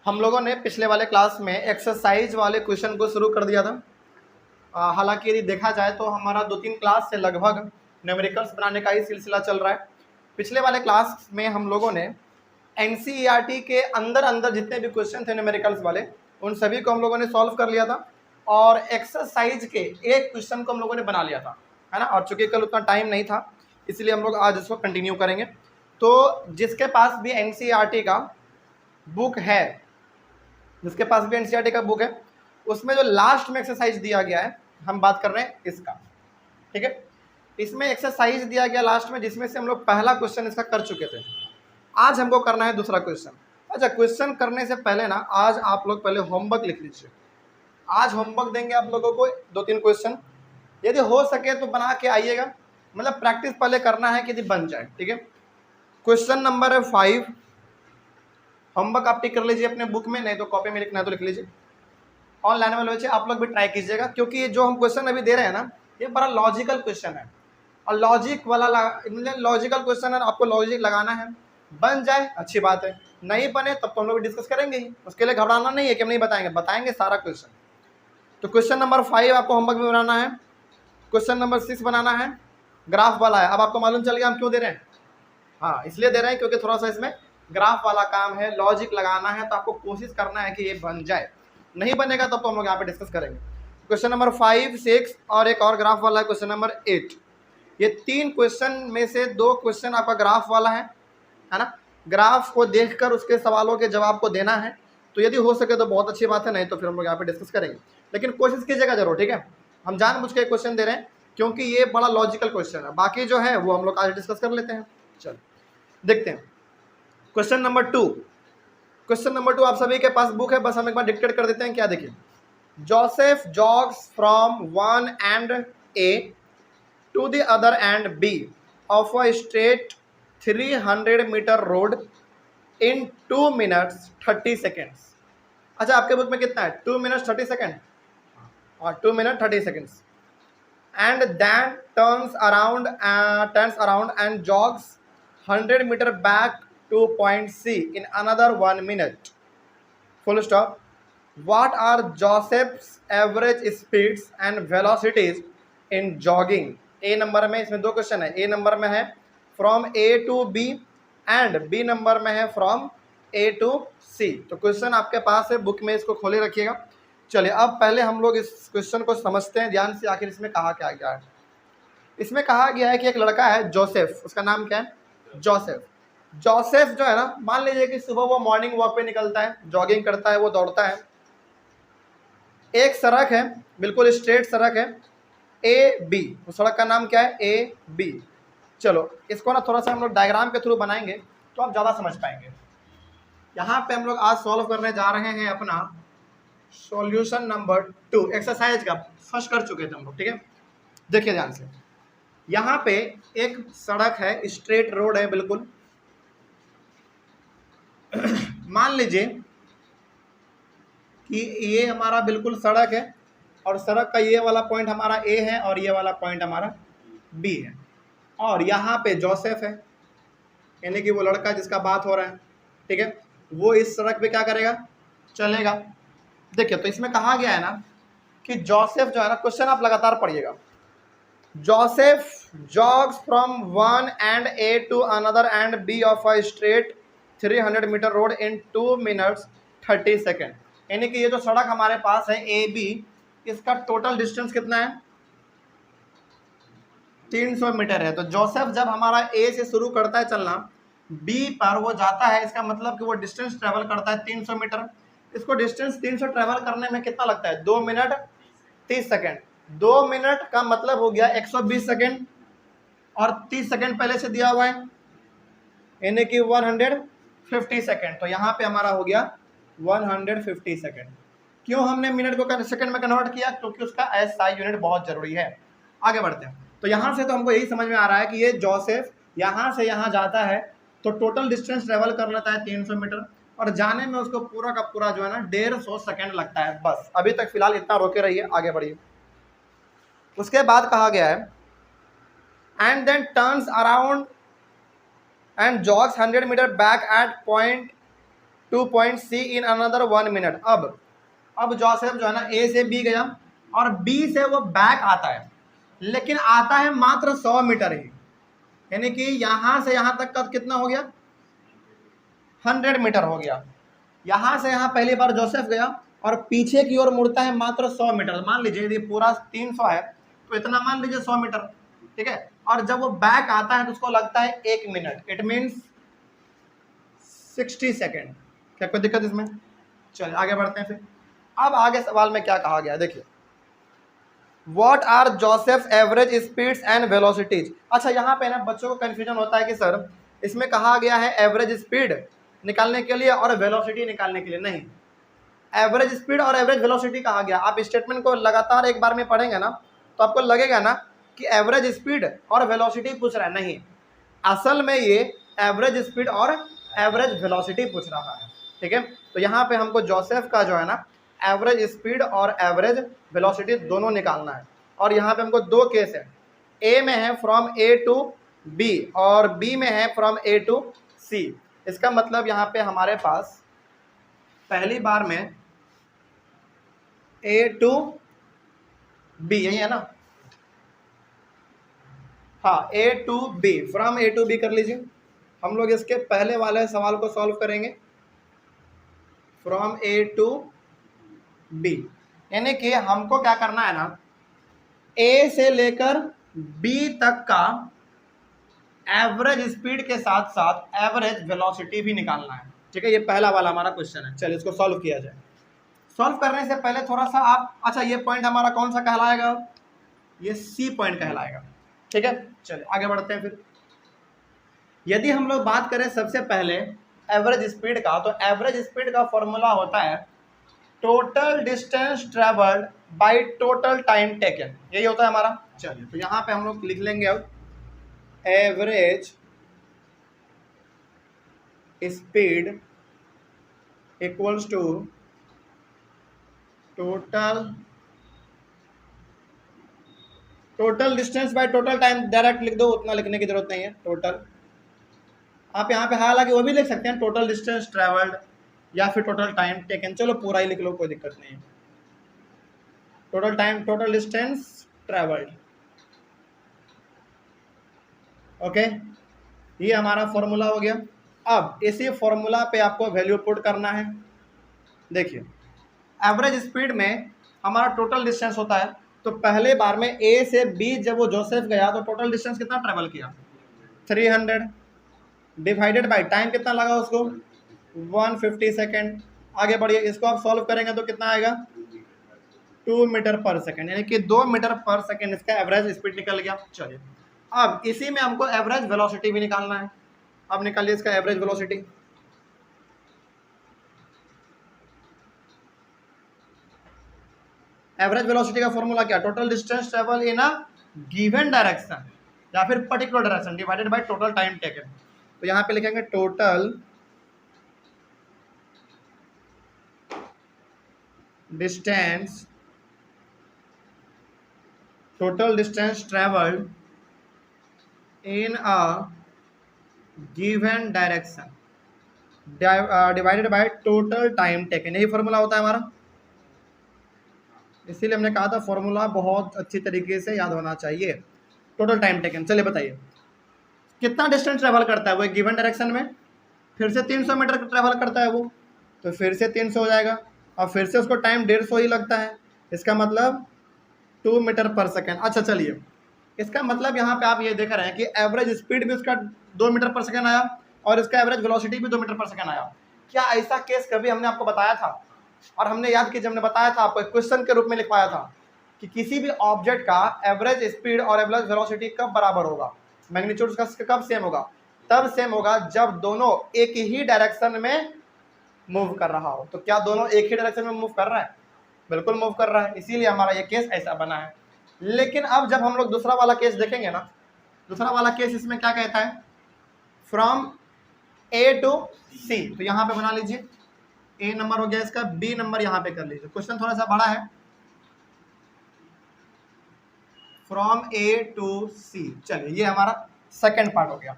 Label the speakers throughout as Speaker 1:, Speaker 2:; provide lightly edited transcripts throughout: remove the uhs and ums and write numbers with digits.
Speaker 1: हम लोगों ने पिछले वाले क्लास में एक्सरसाइज वाले क्वेश्चन को शुरू कर दिया था। हालांकि यदि देखा जाए तो हमारा 2-3 क्लास से लगभग न्यूमेरिकल्स बनाने का ही सिलसिला चल रहा है। पिछले वाले क्लास में हम लोगों ने एनसीईआरटी के अंदर अंदर जितने भी क्वेश्चन थे न्यूमेरिकल्स वाले, उन सभी को हम लोगों ने सॉल्व कर लिया था और एक्सरसाइज के एक क्वेश्चन को हम लोगों ने बना लिया था, है ना। और चूंकि कल उतना टाइम नहीं था, इसलिए हम लोग आज इसको कंटिन्यू करेंगे। तो जिसके पास भी एनसीईआरटी का बुक है, जिसके पास भी एनसीईआरटी का बुक है, उसमें जो लास्ट में एक्सरसाइज दिया गया है, हम बात कर रहे हैं इसका, ठीक है। इसमें एक्सरसाइज दिया गया लास्ट में, जिसमें से हम लोग पहला क्वेश्चन इसका कर चुके थे। आज हमको करना है दूसरा क्वेश्चन। अच्छा, क्वेश्चन करने से पहले ना आज आप लोग पहले होमवर्क लिख लीजिए। आज होमवर्क देंगे आप लोगों को 2-3 क्वेश्चन, यदि हो सके तो बना के आइएगा, मतलब प्रैक्टिस पहले करना है कि यदि बन जाए, ठीक है। क्वेश्चन नंबर है 5। होमवर्क आप टिक कर लीजिए अपने बुक में, नहीं तो कॉपी में लिखना है तो लिख लीजिए। ऑनलाइन वाले बच्चे आप लोग भी ट्राई कीजिएगा, क्योंकि ये जो हम क्वेश्चन अभी दे रहे हैं ना, ये बड़ा लॉजिकल क्वेश्चन है और लॉजिक वाला लॉजिकल क्वेश्चन है, आपको लॉजिक लगाना है। बन जाए अच्छी बात है, नहीं बने तब तो हम लोग डिस्कस करेंगे ही, उसके लिए घबराना नहीं है कि हम नहीं बताएंगे, बताएंगे सारा क्वेश्चन। तो क्वेश्चन नंबर 5 आपको होमवर्क में बनाना है। क्वेश्चन नंबर 6 बनाना है, ग्राफ वाला है। अब आपको मालूम चल गया हम क्यों दे रहे हैं। हाँ, इसलिए दे रहे हैं क्योंकि थोड़ा सा इसमें ग्राफ वाला काम है, लॉजिक लगाना है, तो आपको कोशिश करना है कि ये बन जाए। नहीं बनेगा तब तो हम लोग यहाँ पे डिस्कस करेंगे। क्वेश्चन नंबर 5, 6 और एक और ग्राफ वाला है क्वेश्चन नंबर 8। ये 3 क्वेश्चन में से 2 क्वेश्चन आपका ग्राफ वाला है ना। ग्राफ को देखकर उसके सवालों के जवाब को देना है, तो यदि हो सके तो बहुत अच्छी बात है, नहीं तो फिर हम लोग यहाँ पे डिस्कस करेंगे। लेकिन कोशिश कीजिएगा जरूर, ठीक है। हम जानबूझ के क्वेश्चन दे रहे हैं क्योंकि ये बड़ा लॉजिकल क्वेश्चन है, बाकी जो है वो हम लोग आज डिस्कस कर लेते हैं। चलो देखते हैं क्वेश्चन नंबर 2। क्वेश्चन नंबर 2 आप सभी के पास बुक है, बस हम एक बार डिक्टेट कर देते हैं। क्या देखिए, Joseph jogs from one and A to the other and B of a straight 300 meter road in 2 minutes 30 seconds. अच्छा, आपके बुक में कितना है? 2 मिनट्स 30 सेकेंड और 2 minute 30 seconds. And then turns around and jogs 100 meter back to point C in another 1 minute. Full stop. What are Joseph's average speeds and velocities in jogging? A number में इसमें 2 question है। A number में है from A to B and B number में है from A to C। तो question आपके पास है बुक में, इसको खोले रखिएगा। चलिए अब पहले हम लोग इस क्वेश्चन को समझते हैं ध्यान से, आखिर इसमें कहा क्या गया है। इसमें कहा गया है कि एक लड़का है जोसेफ, उसका नाम क्या है? जोसेफ। जोसेफ जो है ना, मान लीजिए कि सुबह वो मॉर्निंग वॉक पे निकलता है, जॉगिंग करता है, वो दौड़ता है। एक सड़क है, बिल्कुल स्ट्रेट सड़क है, ए बी। उस सड़क का नाम क्या है? A B. चलो इसको ना थोड़ा सा हम लोग डायग्राम के थ्रू बनाएंगे तो आप ज़्यादा समझ पाएंगे। यहाँ पे हम लोग आज सॉल्व करने जा रहे हैं अपना सॉल्यूशन नंबर 2 एक्सरसाइज का। फर्स्ट कर चुके थे हम लोग, ठीक है। देखिए ध्यान से, यहाँ पे एक सड़क है, स्ट्रेट रोड है बिल्कुल। मान लीजिए कि ये हमारा बिल्कुल सड़क है और सड़क का ये वाला पॉइंट हमारा ए है और ये वाला पॉइंट हमारा बी है, और यहाँ पे जोसेफ है, यानी कि वो लड़का जिसका बात हो रहा है, ठीक है। वो इस सड़क पे क्या करेगा? चलेगा। देखिए तो इसमें कहा गया है ना कि जोसेफ जो है ना, क्वेश्चन आप लगातार पढ़िएगा। Joseph jogs from one end A to another and B of a straight 300 meter road in 2 minutes 30 second. यानी कि ये जो सड़क हमारे पास है ए बी, इसका टोटल डिस्टेंस कितना है? 300 मीटर है। तो जोसेफ जब हमारा ए से शुरू करता है चलना, बी पर वो जाता है, इसका मतलब कि वो डिस्टेंस ट्रेवल करता है 300 मीटर। इसको डिस्टेंस 300 ट्रेवल करने में कितना लगता है? 2 मिनट 30 सेकेंड। 2 मिनट का मतलब हो गया 120 सेकेंड, और 30 सेकेंड पहले से दिया हुआ है, यानी कि 150 सेकेंड। तो यहाँ पे हमारा हो गया 150 सेकेंड। क्यों हमने मिनट को सेकेंड में कन्वर्ट किया? क्योंकि उसका एसआई यूनिट बहुत जरूरी है। आगे बढ़ते हैं। तो यहाँ से तो हमको यही समझ में आ रहा है कि ये जोसेफ यहाँ से यहाँ जाता है तो टोटल डिस्टेंस ट्रेवल कर लेता है 300 मीटर, और जाने में उसको पूरा का पूरा जो है ना 150 सेकेंड लगता है। बस अभी तक फिलहाल इतना रोके रहिए, आगे बढ़िए। उसके बाद कहा गया है and then turns around and jogs 100 meter back at point point C in another 1 minute. अब जोसेफ जो है ना ए से बी गया और बी से वो बैक आता है, लेकिन आता है मात्र 100 मीटर ही, यानी कि यहां से यहां तक का कितना हो गया, 100 मीटर हो गया। यहां से यहां पहली बार जोसेफ गया और पीछे की ओर मुड़ता है मात्र 100 मीटर। मान लीजिए यदि पूरा 300 है तो इतना मान लीजिए 100 मीटर, ठीक है। और जब वो बैक आता है तो उसको लगता है 1 मिनट, इट मीन्स 60 सेकेंड। क्या कोई दिक्कत इसमें? चलिए आगे बढ़ते हैं फिर। अब आगे सवाल में क्या कहा गया देखिए, what are Joseph average speeds and velocities. अच्छा यहाँ पे ना बच्चों को कंफ्यूजन होता है कि सर इसमें कहा गया है एवरेज स्पीड निकालने के लिए और वेलोसिटी निकालने के लिए। नहीं, एवरेज स्पीड और एवरेज वेलोसिटी कहा गया। आप स्टेटमेंट को लगातार एक बार में पढ़ेंगे ना तो आपको लगेगा ना कि एवरेज स्पीड और वेलोसिटी पूछ रहा है। नहीं, असल में ये एवरेज स्पीड और एवरेज वेलोसिटी पूछ रहा है, ठीक है। तो यहाँ पे हमको जोसेफ का जो है ना एवरेज स्पीड और एवरेज वेलोसिटी दोनों निकालना है। और यहाँ पे हमको दो केस है, ए में है फ्रॉम ए टू बी और बी में है फ्रॉम ए टू सी। इसका मतलब यहाँ पे हमारे पास पहली बार में ए टू बी, यही है ना, हाँ A to B, from A to B कर लीजिए। हम लोग इसके पहले वाले सवाल को सॉल्व करेंगे, फ्रॉम ए टू बी, यानी कि हमको क्या करना है ना, ए से लेकर बी तक का एवरेज स्पीड के साथ साथ एवरेज वेलोसिटी भी निकालना है, ठीक है। ये पहला वाला हमारा क्वेश्चन है। चलिए इसको सॉल्व किया जाए। सॉल्व करने से पहले थोड़ा सा आप, अच्छा ये पॉइंट हमारा कौन सा कहलाएगा, ये सी पॉइंट कहलाएगा, ठीक है। चलिए आगे बढ़ते हैं फिर। यदि हम लोग बात करें सबसे पहले एवरेज स्पीड का, तो एवरेज स्पीड का फॉर्मूला होता है total distance travelled by total time taken, यही होता है हमारा। चलिए तो यहाँ पे हम लोग लिख लेंगे अब average speed equals to total distance by total time, direct लिख दो, उतना लिखने की जरूरत नहीं है। टोटल आप यहाँ पे हालांकि वो भी लिख सकते हैं टोटल डिस्टेंस ट्रेवल्ड या फिर टोटल टाइम टेकन, चलो पूरा ही लिख लो, कोई दिक्कत नहीं है। टोटल डिस्टेंस ट्रेवल्ड, ओके, ये हमारा फॉर्मूला हो गया। अब इसी फॉर्मूला पे आपको वैल्यू पुट करना है। देखिए एवरेज स्पीड में हमारा टोटल डिस्टेंस होता है, तो पहले बार में ए से बी जब वो जोसेफ गया तो टोटल डिस्टेंस कितना ट्रेवल किया, 300 डिवाइडेड बाय टाइम कितना लगा उसको, 150 सेकेंड। आगे बढ़िए, इसको आप सॉल्व करेंगे तो कितना आएगा, 2 मीटर पर सेकेंड, यानी कि 2 मीटर पर सेकेंड इसका एवरेज स्पीड निकल गया। चलिए अब इसी में हमको एवरेज वेलोसिटी भी निकालना है। अब निकालिए इसका एवरेज वेलोसिटी। एवरेज वेलोसिटी का फॉर्मूला क्या, total distance travel in a given direction या फिर particular direction divided by total time taken. तो यहाँ पे लिखेंगे total distance travelled in a given direction divided by total time taken, यही formula होता है हमारा। इसीलिए हमने कहा था फॉर्मूला बहुत अच्छी तरीके से याद होना चाहिए। टोटल टाइम टेकन, चलिए बताइए कितना डिस्टेंस ट्रेवल करता है वो एक गिवन डायरेक्शन में, फिर से 300 मीटर ट्रेवल करता है वो, तो फिर से 300 हो जाएगा और फिर से उसको टाइम 150 ही लगता है, इसका मतलब 2 मीटर पर सेकेंड। अच्छा चलिए, इसका मतलब यहाँ पे आप ये देख रहे हैं कि एवरेज स्पीड भी उसका 2 मीटर पर सेकेंड आया और इसका एवरेज वेलोसिटी भी 2 मीटर पर सेकेंड आया। क्या ऐसा केस कभी हमने आपको बताया था? और हमने याद कीजिए, हमने बताया था आपको, एक क्वेश्चन के रूप में लिखवाया था कि किसी भी ऑब्जेक्ट का एवरेज स्पीड और एवरेज वेलोसिटी कब बराबर होगा, मैग्नीट्यूड का कब सेम होगा, तब सेम होगा जब दोनों एक ही डायरेक्शन में मूव कर रहा हो। तो क्या दोनों एक ही डायरेक्शन में मूव कर रहा है? बिल्कुल मूव कर रहा है, इसीलिए हमारा ये केस ऐसा बना है। लेकिन अब जब हम लोग दूसरा वाला केस देखेंगे ना, दूसरा वाला केस इसमें क्या कहता है, फ्रॉम ए टू सी, तो यहाँ पे बना लीजिए ए नंबर हो गया इसका, बी नंबर यहाँ पे कर लीजिए। क्वेश्चन थोड़ा सा बड़ा है, फ्रॉम ए टू सी। चलिए ये हमारा सेकंड पार्ट हो गया,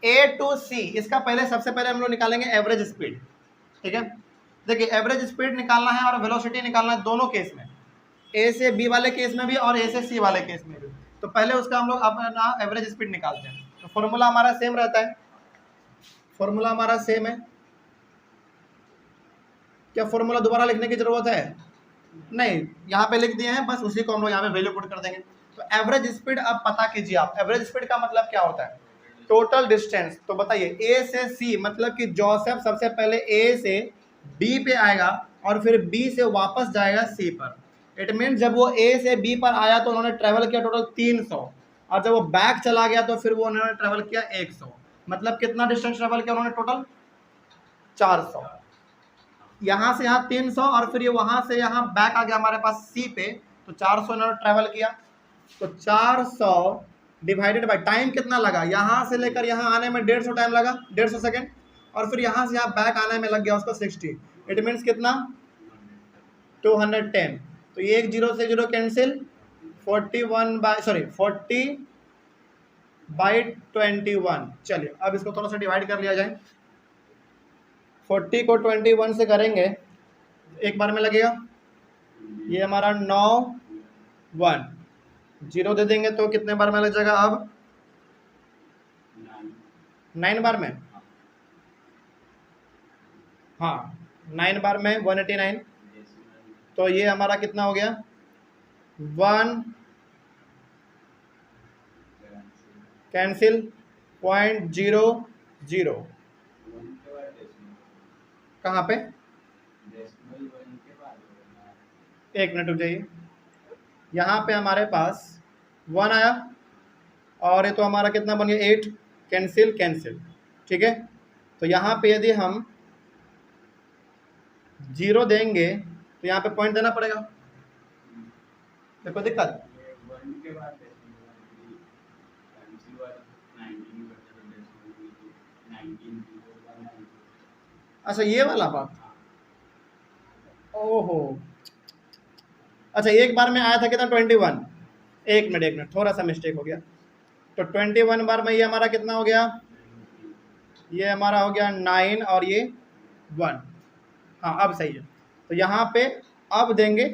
Speaker 1: ए टू सी। इसका पहले सबसे पहले हम लोग निकालेंगे एवरेज स्पीड, ठीक है। देखिए एवरेज स्पीड निकालना है और वेलोसिटी निकालना है दोनों केस में, ए से बी वाले केस में भी और ए से सी वाले केस में भी। तो पहले उसका हम लोग अपना एवरेज स्पीड निकालते हैं। तो फॉर्मूला हमारा सेम रहता है, फॉर्मूला हमारा सेम है। क्या फॉर्मूला दोबारा लिखने की जरूरत है? नहीं, यहाँ पे लिख दिए हैं, बस उसी को हम लोग यहाँ पे वैल्यू पुट कर देंगे। तो एवरेज स्पीड अब पता कीजिए आप, एवरेज स्पीड का मतलब क्या होता है? Total distance. तो बताइए ए से सी, मतलब कि जोसेफ सबसे पहले ए से बी पे आएगा और फिर बी से वापस जाएगा सी पर। इट मीन जब वो ए से बी पर आया तो उन्होंने ट्रेवल किया टोटल 300, और जब वो बैक चला गया तो फिर वो उन्होंने ट्रेवल किया 100। मतलब कितना डिस्टेंस ट्रेवल किया उन्होंने टोटल? 400। यहाँ से यहाँ 300 और फिर ये वहाँ से यहाँ बैक आ गया हमारे पास सी पे, तो 400 इन्होंने ट्रेवल किया। तो 400 डिवाइडेड बाय टाइम कितना लगा? यहाँ से लेकर यहाँ आने में 150 टाइम लगा, 150 सेकेंड, और फिर यहाँ से यहाँ बैक आने में लग गया उसको 60। इट मीन्स कितना? 210। तो ये एक 0 से 0 कैंसिल, 40/21। चलिए अब इसको थोड़ा सा डिवाइड कर लिया जाए। 40 को 21 से करेंगे एक बार में लगेगा, ये हमारा 9 1 0 दे देंगे तो कितने बार में लग जाएगा? अब 9 बार में, हाँ 9 बार में 189। तो ये हमारा कितना हो गया? 1 कैंसिल 0.00। कहाँ पे? एक मिनट रुक जाइए। यहाँ पे हमारे पास 1 आया और ये तो हमारा कितना बन गया? 8 कैंसिल कैंसिल, ठीक है। तो यहाँ पे यदि हम 0 देंगे तो यहाँ पे पॉइंट देना पड़ेगा, देखो दिक्कत। अच्छा ये वाला बात, ओहो अच्छा एक बार में आया था कितना? 21। एक मिनट थोड़ा सा मिस्टेक हो गया। तो 21 बार में ये हमारा कितना हो गया? ये हमारा हो गया 9 और ये 1। हाँ अब सही है। तो यहाँ पे अब देंगे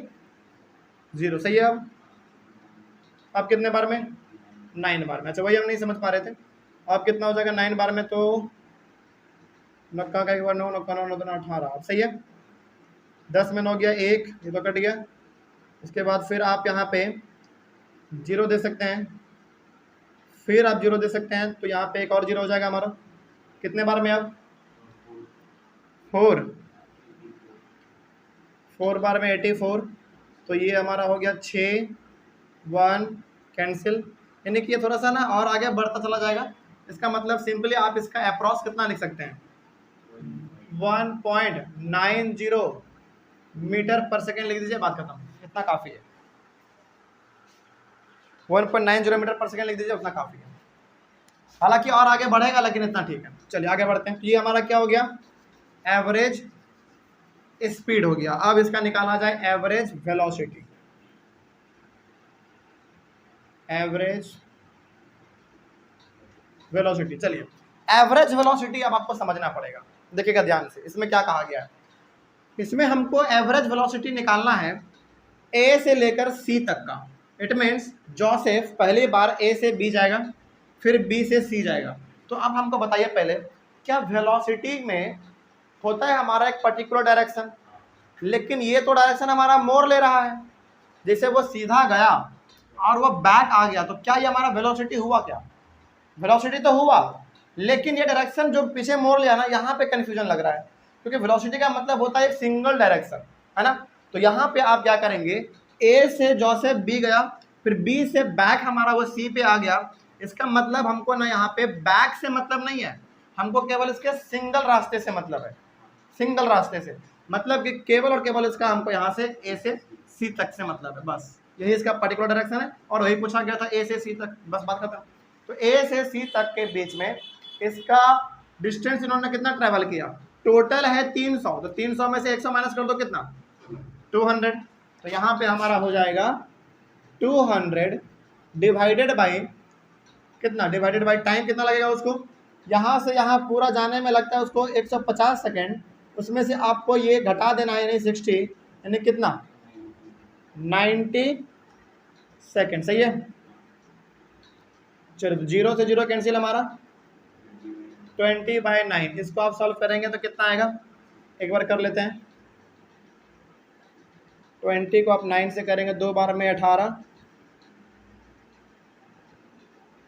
Speaker 1: 0, सही है। अब कितने बार में? 9 बार में। अच्छा वही हम नहीं समझ पा रहे थे। अब कितना हो जाएगा 9 बार में? तो नक्का का एक बार 9 नक्का 9 9 18। अब सही है। 10 में 9 गया 1, ये तो कट गया। इसके बाद फिर आप यहाँ पे 0 दे सकते हैं, फिर आप 0 दे सकते हैं, तो यहाँ पे एक और 0 हो जाएगा हमारा। कितने बार में? अब 4 बार में 84। तो ये हमारा हो गया 6 1 कैंसिल, यानी कि ये थोड़ा सा ना और आगे बढ़ता चला जाएगा। इसका मतलब सिंपली आप इसका अप्रॉक्स कितना लिख सकते हैं? 1.90 मीटर पर सेकेंड लिख दीजिए, बात खत्म, इतना काफ़ी है। 1.90 मीटर पर सेकेंड लिख दीजिए, उतना काफ़ी है। हालांकि और आगे बढ़ेगा लेकिन इतना ठीक है। चलिए आगे बढ़ते हैं। तो ये हमारा क्या हो गया? एवरेज स्पीड हो गया। अब इसका निकाला जाए एवरेज वेलोसिटी। एवरेज वेलोसिटी, चलिए एवरेज वेलोसिटी अब आपको समझना पड़ेगा, देखिएगा ध्यान से। इसमें क्या कहा गया है? इसमें हमको एवरेज वेलोसिटी निकालना है ए से लेकर सी तक का। इट मीन्स जोसेफ पहली बार ए से बी जाएगा, फिर बी से सी जाएगा। तो अब हमको बताइए पहले, क्या वेलोसिटी में होता है हमारा एक पर्टिकुलर डायरेक्शन, लेकिन ये तो डायरेक्शन हमारा मोड़ ले रहा है। जैसे वो सीधा गया और वो बैक आ गया, तो क्या ये हमारा वेलोसिटी हुआ? क्या वेलोसिटी तो हुआ, लेकिन ये डायरेक्शन जो पीछे मोड़ लिया ना, यहाँ पे कंफ्यूजन लग रहा है, क्योंकि वेलोसिटी का मतलब होता है एक सिंगल डायरेक्शन, है ना। तो यहाँ पे आप क्या करेंगे? ए से जोसेफ बी गया, फिर बी से बैक हमारा वो सी पे आ गया। इसका मतलब हमको ना यहाँ पे बैक से मतलब नहीं है, हमको केवल इसके सिंगल रास्ते से मतलब है। सिंगल रास्ते से मतलब कि केवल और केवल इसका हमको यहाँ से ए से सी तक से मतलब है, बस यही इसका पर्टिकुलर डायरेक्शन है। और वही पूछा गया था ए से सी तक, बस बात खत्म। तो ए से सी तक के बीच में इसका डिस्टेंस इन्होंने कितना ट्रैवल किया? टोटल है 300। तो 300 में से 100 माइनस कर दो, कितना? 200। तो यहाँ पे हमारा हो जाएगा 200 डिवाइडेड बाई कितना? डिवाइडेड बाई टाइम कितना लगेगा उसको? यहाँ से यहाँ पूरा जाने में लगता है उसको 150 सेकेंड, उसमें से आपको ये घटा देना है, यानी 60, यानी कितना 90 सेकेंड। सही है। चलो 0 से 0 कैंसिल हमारा 20/9। इसको आप सॉल्व करेंगे तो कितना आएगा, एक बार कर लेते हैं। 20 को आप 9 से करेंगे 2 बार में 18,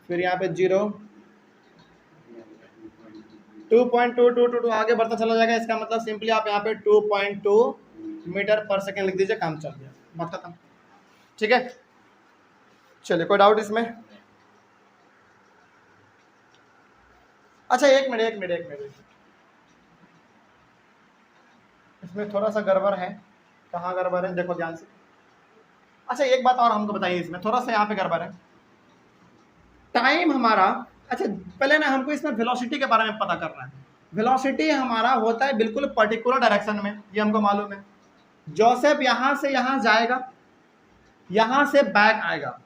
Speaker 1: फिर यहाँ पे 0, 2.222 आगे बढ़ता चला जाएगा। इसका मतलब सिंपली आप यहाँ पे 2.2 मीटर पर सेकेंड लिख दीजिए, काम चल गया, बात खत्म। ठीक है, चलिए कोई डाउट इसमें? अच्छा एक मिनट, इसमें थोड़ा सा गड़बड़ है। कहाँ गड़बड़ है, देखो ध्यान से। अच्छा एक बात और हमको बताइए, इसमें थोड़ा सा यहाँ पे गड़बड़ है। टाइम हमारा, अच्छा पहले ना हमको इसमें वेलोसिटी के बारे में पता करना है। वेलोसिटी हमारा होता है बिल्कुल पर्टिकुलर डायरेक्शन में, ये हमको मालूम है। जोसेफ यहाँ से यहाँ जाएगा, यहाँ से बैक आएगा,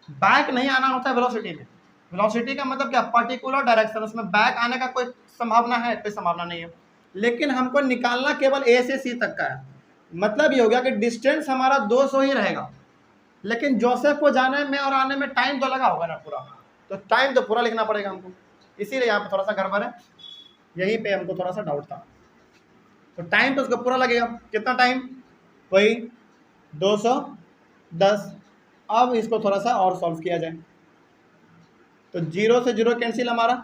Speaker 1: बैक नहीं आना होता है वेलोसिटी में। वेलोसिटी का मतलब क्या, पर्टिकुलर डायरेक्शन, उसमें बैक आने का कोई संभावना है? कोई संभावना नहीं है। लेकिन हमको निकालना केवल ए से सी तक का है। मतलब ये हो गया कि डिस्टेंस हमारा 200 ही रहेगा, लेकिन जोसेफ को जाने में और आने में टाइम तो लगा होगा ना पूरा, तो टाइम तो पूरा लिखना पड़ेगा हमको। इसीलिए यहाँ पे थोड़ा सा गड़बड़ है, यहीं पे हमको थोड़ा सा डाउट था। तो टाइम तो उसको पूरा लगेगा, कितना टाइम, वही 210। अब इसको थोड़ा सा और सॉल्व किया जाए, तो 0 से 0 कैंसिल हमारा,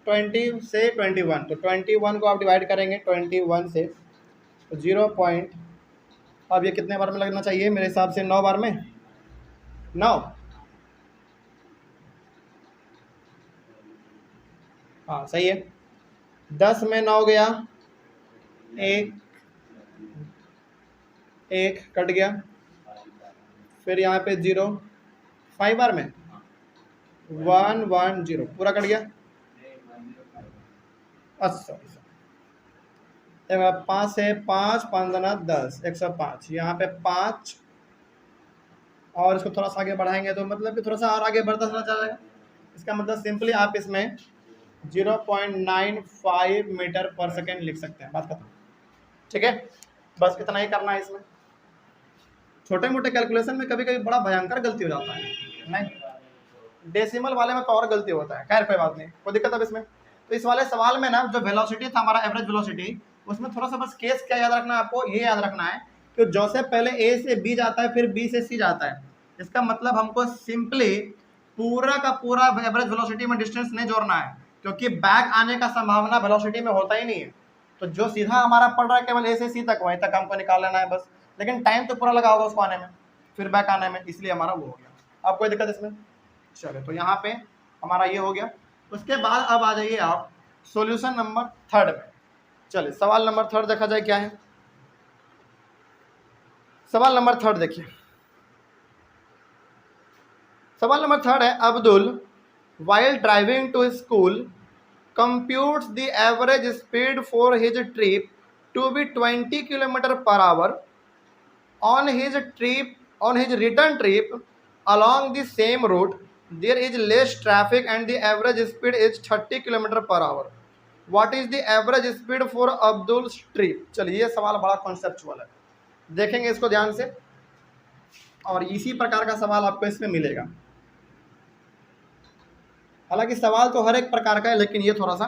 Speaker 1: 20 से 21, तो 21 को आप डिवाइड करेंगे 21 से, तो 0 पॉइंट, अब ये कितने बार में लगना चाहिए मेरे हिसाब से, 9 बार में, 9, हाँ सही है। 10 में 9 गया, एक कट गया, फिर यहाँ पे 0, 5 बार में 110 पूरा कट गया। अच्छा 5 से 5, 5 दुना 10, 105, यहाँ पे 5, और इसको थोड़ा सा आगे बढ़ाएंगे तो मतलब कि थोड़ा सा और आगे बढ़ता चला जाएगा। इसका मतलब सिंपली आप इसमें 0.95 मीटर पर सेकेंड लिख सकते हैं, बात खत्म। ठीक है, बस इतना ही करना है इसमें। छोटे मोटे कैलकुलेशन में कभी कभी बड़ा भयंकर गलती हो जाता है, नहीं डेसिमल वाले में तो और गलती होता है, खैर कोई बात नहीं, कोई दिक्कत अब इसमें। तो इस वाले सवाल में ना जो वेलोसिटी था हमारा, एवरेज वेलोसिटी, उसमें थोड़ा सा बस केस क्या याद रखना है आपको, ये याद रखना है कि जोसेफ पहले ए से बी जाता है, फिर बी से सी जाता है। इसका मतलब हमको सिंपली पूरा का पूरा एवरेज वेलोसिटी में डिस्टेंस नहीं जोड़ना है, क्योंकि बैक आने का संभावना वेलोसिटी में होता ही नहीं है। तो जो सीधा हमारा पड़ रहा है केवल ए से सी तक, वहीं तक हमको निकाल लेना है बस, लेकिन टाइम तो पूरा लगा होगा उसको आने में, फिर बैक आने में, इसलिए हमारा वो हो गया। अब कोई दिक्कत इसमें? चलो तो यहाँ पे हमारा ये हो गया। उसके बाद अब आ जाइए आप सॉल्यूशन नंबर 3 में। चलिए सवाल नंबर 3 देखा जाए क्या है। सवाल नंबर 3 देखिए, सवाल नंबर 3 है, Abdul while driving to school computes the average speed for his trip to be 20 km/h on his return trip along the same route. There is less traffic and the average speed is 30 km/h. What is the average speed for Abdul's trip? चलिए ये सवाल बड़ा conceptual है, देखेंगे इसको ध्यान से, और इसी प्रकार का सवाल आपको इसमें मिलेगा। हालांकि सवाल तो हर एक प्रकार का है, लेकिन ये थोड़ा सा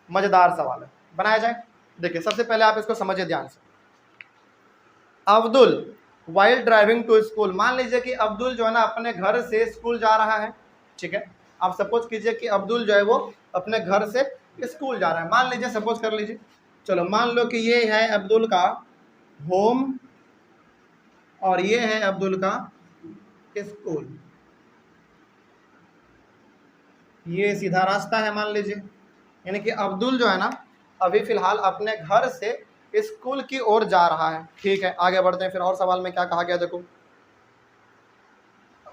Speaker 1: मजेदार सवाल है, बनाया जाए। देखिए सबसे पहले आप इसको समझिए ध्यान से। Abdul while driving to school, मान लीजिए कि अब्दुल जो है ना अपने घर से स्कूल जा रहा है। ठीक है, आप सपोज कीजिए कि अब्दुल जो है वो अपने घर से स्कूल जा रहा है, मान लीजिए, सपोज कर लीजिए। चलो मान लो कि ये है अब्दुल का होम और ये है अब्दुल का स्कूल, ये सीधा रास्ता है मान लीजिए। यानी कि अब्दुल जो है ना अभी फिलहाल अपने घर से स्कूल की ओर जा रहा है। ठीक है, आगे बढ़ते हैं। फिर और सवाल में क्या कहा गया देखो,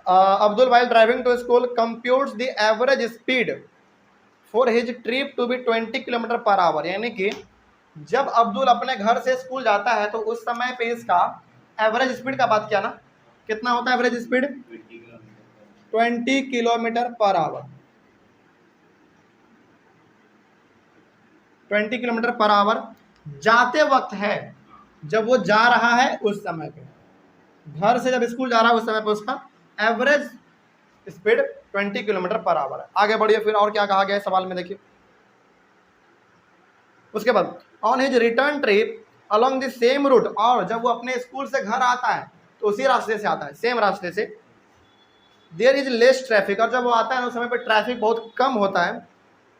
Speaker 1: Abdul while driving to school computes the average speed for his trip to be 20 km/h। यानी कि जब अब्दुल अपने घर से स्कूल जाता है तो उस समय पे इसका एवरेज स्पीड का बात किया ना, कितना होता है एवरेज स्पीड, 20 km/h। 20 km/h जाते वक्त है, जब वो जा रहा है उस समय पे, घर से जब स्कूल जा रहा है उस समय पे उसका average speed 20 kilometre per hour है। आगे बढ़िए, फिर और क्या कहा गया है सवाल में देखिए। उसके बाद on his return trip along the same route, और जब वो अपने स्कूल से घर आता है तो उसी रास्ते से आता है, सेम रास्ते से। देयर इज लेस ट्रैफिक, और जब वो आता है उस समय पे ट्रैफिक बहुत कम होता है।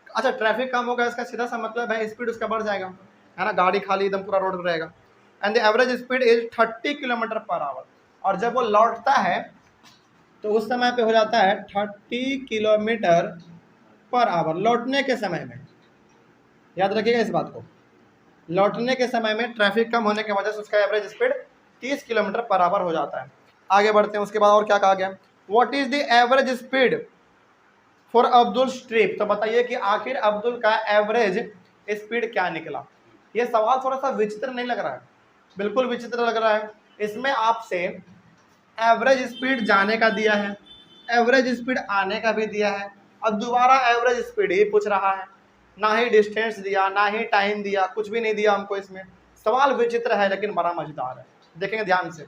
Speaker 1: अच्छा, ट्रैफिक कम होगा इसका सीधा सा मतलब है स्पीड उसका बढ़ जाएगा, है ना, गाड़ी खाली एकदम पूरा रोड पर रहेगा। And the average speed is 30 kilometre per hour, और जब वो लौटता है तो उस समय पे हो जाता है 30 किलोमीटर पर आवर, लौटने के समय में। याद रखिएगा इस बात को, लौटने के समय में ट्रैफिक कम होने की वजह से उसका average speed 30 kilometre per hour हो जाता है। आगे बढ़ते हैं, उसके बाद और क्या कहा गया, what is the average speed for Abdul trip, तो बताइए कि आखिर अब्दुल का एवरेज स्पीड क्या निकला। ये सवाल थोड़ा सा विचित्र नहीं लग रहा है? बिल्कुल विचित्र लग रहा है। इसमें आपसे एवरेज स्पीड जाने का दिया है, एवरेज स्पीड आने का भी दिया है, और दोबारा एवरेज स्पीड ही पूछ रहा है। ना ही डिस्टेंस दिया, ना ही टाइम दिया, कुछ भी नहीं दिया हमको। इसमें सवाल विचित्र है लेकिन बड़ा मजेदार है, देखेंगे ध्यान से।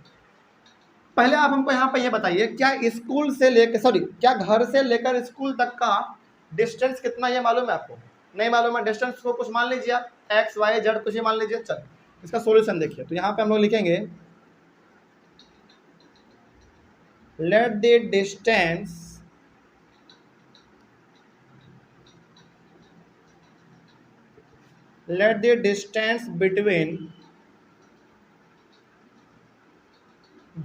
Speaker 1: पहले आप हमको यहाँ पे ये बताइए, क्या स्कूल से लेकर क्या घर से लेकर स्कूल तक का डिस्टेंस कितना, ये मालूम है आपको? नहीं मालूम है डिस्टेंस को, कुछ मान लीजिए आप एक्स वाई जेड कुछ ही मान लीजिए। चल इसका सॉल्यूशन देखिए, तो यहाँ पे हम लोग लिखेंगे let the distance between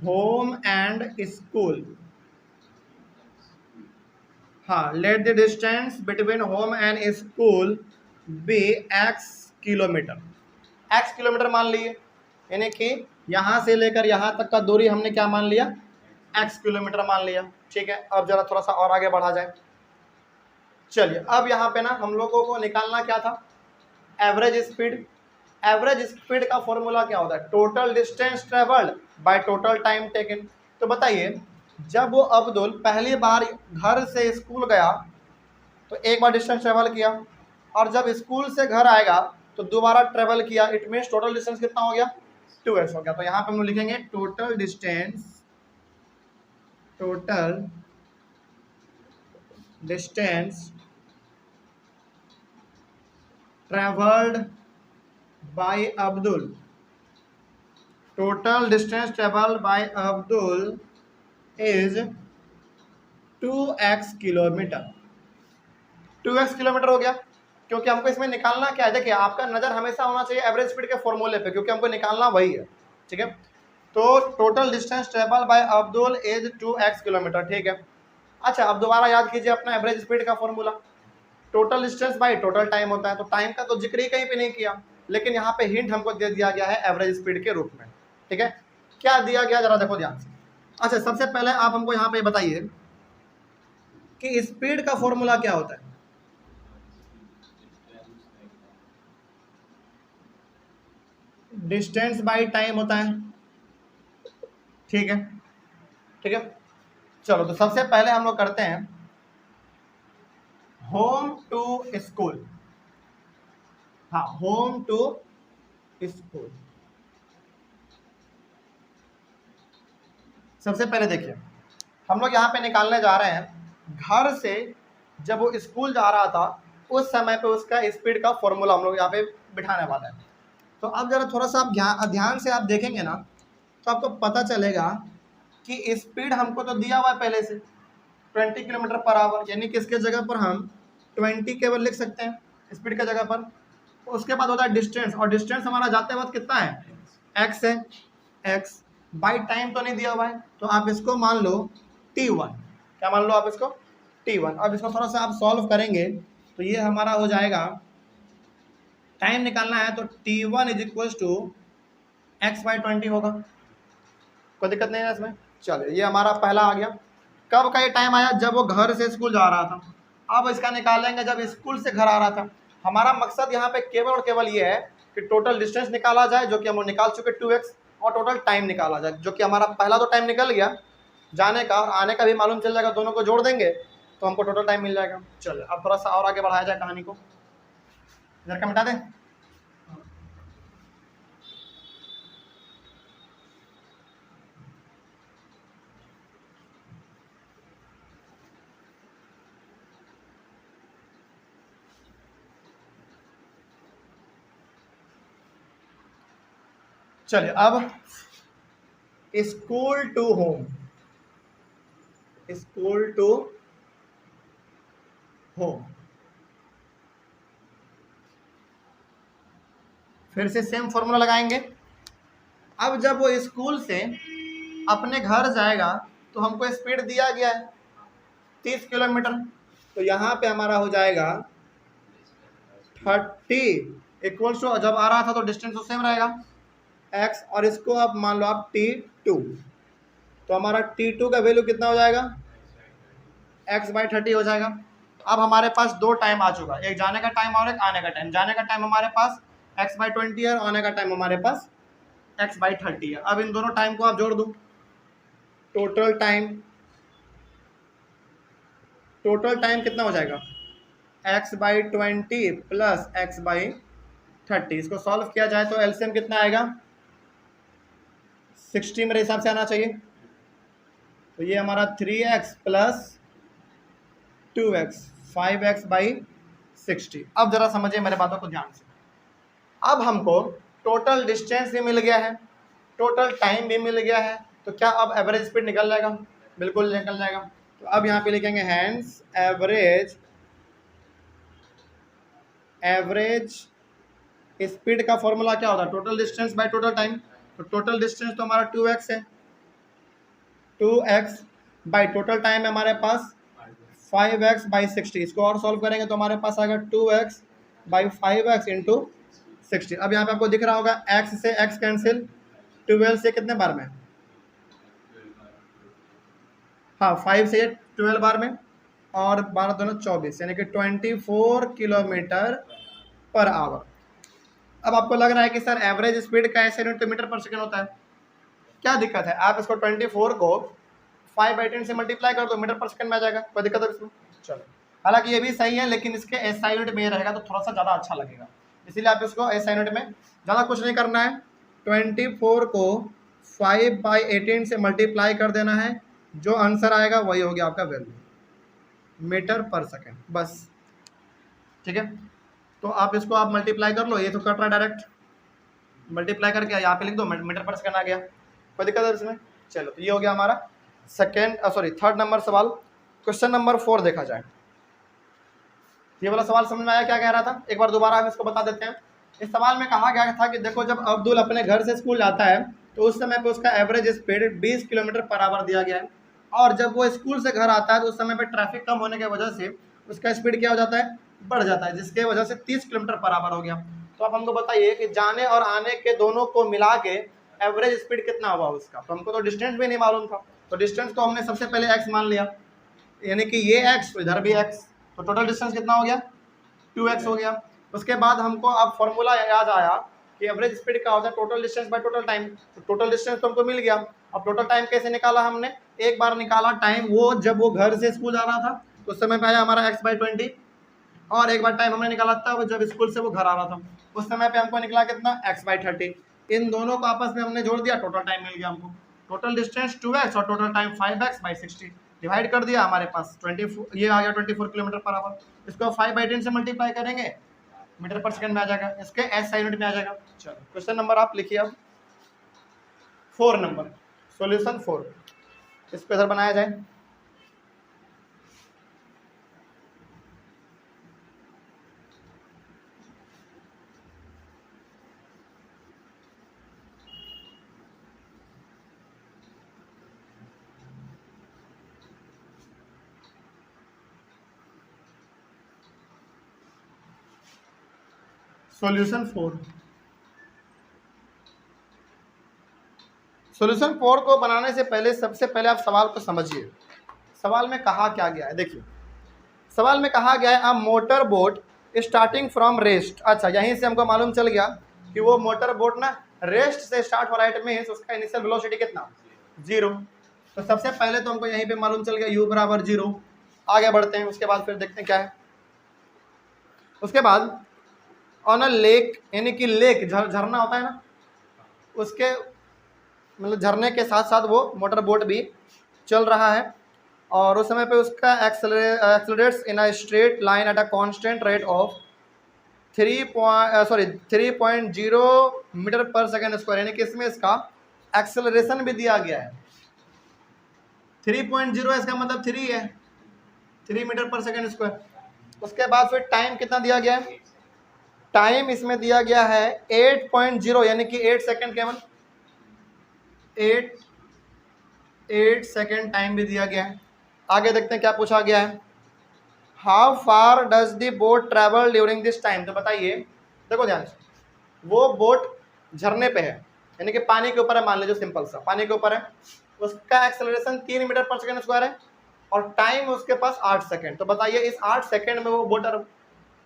Speaker 1: home and school, हाँ, let the distance between home and school be x kilometre. x kilometre मान लिए, यानी कि यहाँ से लेकर यहाँ तक का दूरी हमने क्या मान लिया, x किलोमीटर मान लिया। ठीक है, अब जरा थोड़ा सा और आगे बढ़ा जाए। चलिए, अब यहाँ पे ना हम लोगों को निकालना क्या था, एवरेज स्पीड। एवरेज स्पीड का फॉर्मूला क्या होता है, total distance travelled by total time taken. तो बताइए, जब वो अब्दुल पहली बार घर से स्कूल गया तो एक बार डिस्टेंस ट्रेवल किया, और जब स्कूल से घर आएगा तो दोबारा ट्रेवल किया, इट मीन्स टोटल डिस्टेंस कितना हो गया, 2x हो गया। तो यहाँ पे हम लोग लिखेंगे total distance travelled by Abdul, total distance travelled by Abdul is 2x kilometre. 2x kilometre हो गया, क्योंकि हमको इसमें निकालना क्या है, देखिए आपका नज़र हमेशा होना चाहिए एवरेज स्पीड के फॉर्मूले पे, क्योंकि हमको निकालना वही है। ठीक है, तो total distance travel by Abdul is 2x kilometre. ठीक है, अच्छा अब दोबारा याद कीजिए अपना एवरेज स्पीड का formula, total distance by total time होता है। तो टाइम का तो जिक्र ही कहीं पे नहीं किया, लेकिन यहाँ पे हिंट हमको दे दिया गया है एवरेज स्पीड के रूप में। ठीक है, क्या दिया गया जरा देखो ध्यान से। अच्छा, सबसे पहले आप हमको यहाँ पे बताइए कि स्पीड का फॉर्मूला क्या होता है। डिस्टेंस बाय टाइम होता है। ठीक है, ठीक है, चलो तो सबसे पहले हम लोग करते हैं होम टू स्कूल। हाँ, होम टू स्कूल। सबसे पहले देखिए, हम लोग यहाँ पे निकालने जा रहे हैं घर से जब वो स्कूल जा रहा था उस समय पे उसका स्पीड का फॉर्मूला हम लोग यहाँ पे बिठाने वाले हैं। तो अब जरा थोड़ा सा आप ध्यान से आप देखेंगे ना, तो आपको पता चलेगा कि स्पीड हमको तो दिया हुआ है पहले से 20 किलोमीटर पर आवर, यानी कि इसके जगह पर हम 20 केवल लिख सकते हैं स्पीड के जगह पर। उसके बाद होता है डिस्टेंस, और डिस्टेंस हमारा जाते वक्त कितना है, x है, x बाई टाइम तो नहीं दिया हुआ है, तो आप इसको मान लो t1। क्या मान लो आप इसको, t1। अब इसको थोड़ा सा आप सॉल्व करेंगे तो ये हमारा हो जाएगा, टाइम निकालना है तो t1 is equal to x/20 होगा। कोई दिक्कत नहीं है इसमें। चलिए, ये हमारा पहला आ गया। कब का ये टाइम आया, जब वो घर से स्कूल जा रहा था। अब इसका निकालेंगे जब स्कूल से घर आ रहा था। हमारा मकसद यहाँ पे केवल और केवल ये है कि टोटल डिस्टेंस निकाला जाए, जो कि हम निकाल चुके 2x, और टोटल टाइम निकाला जाए, जो कि हमारा पहला तो टाइम निकल गया जाने का, और आने का भी मालूम चल जाएगा। दोनों को जोड़ देंगे तो हमको टोटल टाइम मिल जाएगा। चलिए, अब थोड़ा सा और आगे बढ़ाया जाए कहानी को, इधर का मिटा दें। चलिए अब school to home, school to home, फिर से सेम फॉर्मूला लगाएंगे। अब जब वो स्कूल से अपने घर जाएगा तो हमको स्पीड दिया गया है 30 किलोमीटर, तो यहाँ पे हमारा हो जाएगा 30 इक्वल्स टू, जब आ रहा था तो डिस्टेंस तो सेम रहेगा x, और इसको आप मान लो आप t2, तो हमारा t2 का वैल्यू कितना हो जाएगा x/30 हो जाएगा। अब हमारे पास दो टाइम आ चुका, एक जाने का टाइम और एक आने का टाइम। जाने का टाइम हमारे पास x/20 है और आने का टाइम हमारे पास x/30 है। अब इन दोनों टाइम को आप जोड़ दो, टोटल टाइम कितना हो जाएगा x/20 प्लस x/30। इसको सॉल्व किया जाए तो एलसीएम कितना आएगा 60 मेरे हिसाब से आना चाहिए। तो ये हमारा 3x प्लस 2x 5x/60। अब जरा समझिए मेरे बातों को ध्यान से। अब हमको टोटल डिस्टेंस भी मिल गया है, टोटल टाइम भी मिल गया है, तो क्या अब एवरेज स्पीड निकल जाएगा? बिल्कुल निकल जाएगा। तो अब यहाँ पे लिखेंगे हैंस एवरेज स्पीड का फॉर्मूला क्या होता है? Total distance by total time. तो टोटल डिस्टेंस तो हमारा 2x है, 2x बाय टोटल टाइम है हमारे पास 5x/60। इसको और सॉल्व करेंगे तो हमारे पास आएगा 2x/5x इंटू 60। अब यहाँ पे आपको दिख रहा होगा x से x कैंसिल, 12 से कितने बार में, हाँ 5 से 12 बार में, और 12 दोनों 24, यानी कि 24 किलोमीटर पर आवर। अब आपको लग रहा है कि सर एवरेज स्पीड का ऐसे यूनिट तो मीटर पर सेकंड होता है, क्या दिक्कत है? आप इसको 24 को 5/10 से मल्टीप्लाई कर दो, मीटर पर सेकंड में आ जाएगा, कोई दिक्कत है इसमें? चलो, हालांकि ये भी सही है, लेकिन इसके एसआई यूनिट में रहेगा तो थोड़ा सा ज़्यादा अच्छा लगेगा, इसीलिए आप इसको एसआई यूनिट में, ज़्यादा कुछ नहीं करना है, 24 को 5/18 से मल्टीप्लाई कर देना है, जो आंसर आएगा वही हो गया आपका वैल्यू, मीटर पर सेकंड, बस। ठीक है, तो आप इसको आप मल्टीप्लाई कर लो, ये तो कट रहा है डायरेक्ट, मल्टीप्लाई करके यहाँ पे लिख दो, मीटर पर सेकंड आ गया, कोई दिक्कत है इसमें? चलो, तो ये हो गया हमारा थर्ड नंबर सवाल। क्वेश्चन नंबर 4 देखा जाए। ये वाला सवाल समझ में आया क्या कह रहा था? एक बार दोबारा हम इसको बता देते हैं। इस सवाल में कहा गया था कि देखो, जब अब्दुल अपने घर से स्कूल जाता है तो उस समय पे उसका average speed 20 kilometre per hour दिया गया है, और जब वो स्कूल से घर आता है तो उस समय पे ट्रैफिक कम होने की वजह से उसका स्पीड क्या हो जाता है, बढ़ जाता है, जिसके वजह से 30 किलोमीटर पर आवर हो गया। तो अब हमको बताइए कि जाने और आने के दोनों को मिला के एवरेज स्पीड कितना हुआ उसका। तो हमको तो डिस्टेंस भी नहीं मालूम था, तो डिस्टेंस को हमने सबसे पहले x मान लिया, यानी कि ये x तो इधर भी x, तो टोटल डिस्टेंस कितना हो गया 2x हो गया। उसके बाद हमको अब फॉर्मूला याद आया कि एवरेज स्पीड का होता है total distance by total time. तो टोटल डिस्टेंस तो हमको मिल गया। अब टोटल टाइम कैसे निकाला हमने? एक बार निकाला टाइम वो जब वो घर से स्कूल जा रहा था तो उस समय पे आया हमारा x/20, और एक बार टाइम हमने निकाला था जब स्कूल से वो घर आ रहा था, उस समय पे हमको निकला कितना x/30। इन दोनों को आपस में हमने जोड़ दिया, टोटल टाइम मिल गया हमको। टोटल डिस्टेंस 2x और टोटल टाइम 5x/60, डिवाइड कर दिया, हमारे पास 24, ये आ गया 24 किलोमीटर पर आवर। इसको 5/10 से मल्टीप्लाई करेंगे, मीटर पर सेकंड में आ जाएगा, इसके एसआई यूनिट में आ जाएगा। चलो, क्वेश्चन नंबर आप लिखिए अब 4 नंबर, सॉल्यूशन 4। इसको इधर बनाया जाए। सॉल्यूशन 4। सॉल्यूशन 4 को बनाने से पहले सबसे पहले आप सवाल को समझिए। सवाल में कहा क्या गया है, देखिए सवाल में कहा गया है a motor boat starting from rest. अच्छा, यहीं से हमको मालूम चल गया कि वो मोटर बोट ना रेस्ट से स्टार्ट हो रहा है, इट मींस उसका इनिशियल वेलोसिटी कितना, 0। तो सबसे पहले तो हमको यहीं पे मालूम चल गया u बराबर 0। आगे बढ़ते हैं, उसके बाद फिर देखते हैं क्या है। उसके बाद ऑन अ लेक, यानी कि लेक झरना होता है ना, उसके मतलब झरने के साथ साथ वो मोटर बोट भी चल रहा है, और उस समय पे उसका accelerates in a straight line at a constant rate of 3.0 meter per second square, यानी कि इसमें इसका एक्सेलरेशन भी दिया गया है। 3.0 इसका मतलब 3 है, 3 मीटर पर सेकेंड स्क्वायर। उसके बाद फिर टाइम कितना दिया गया है, टाइम इसमें दिया गया है 8.0 यानी कि 8 सेकेंड, केवल 8 सेकेंड टाइम भी दिया गया है। आगे देखते हैं क्या पूछा गया है, how far does the boat travel during this time. तो बताइए, देखो ध्यान से, वो बोट झरने पे है, यानी कि पानी के ऊपर है, मान लीजिए सिंपल सा पानी के ऊपर है, उसका acceleration 3 metre per second square है और टाइम उसके पास 8 सेकेंड। तो बताइए इस 8 सेकेंड में वो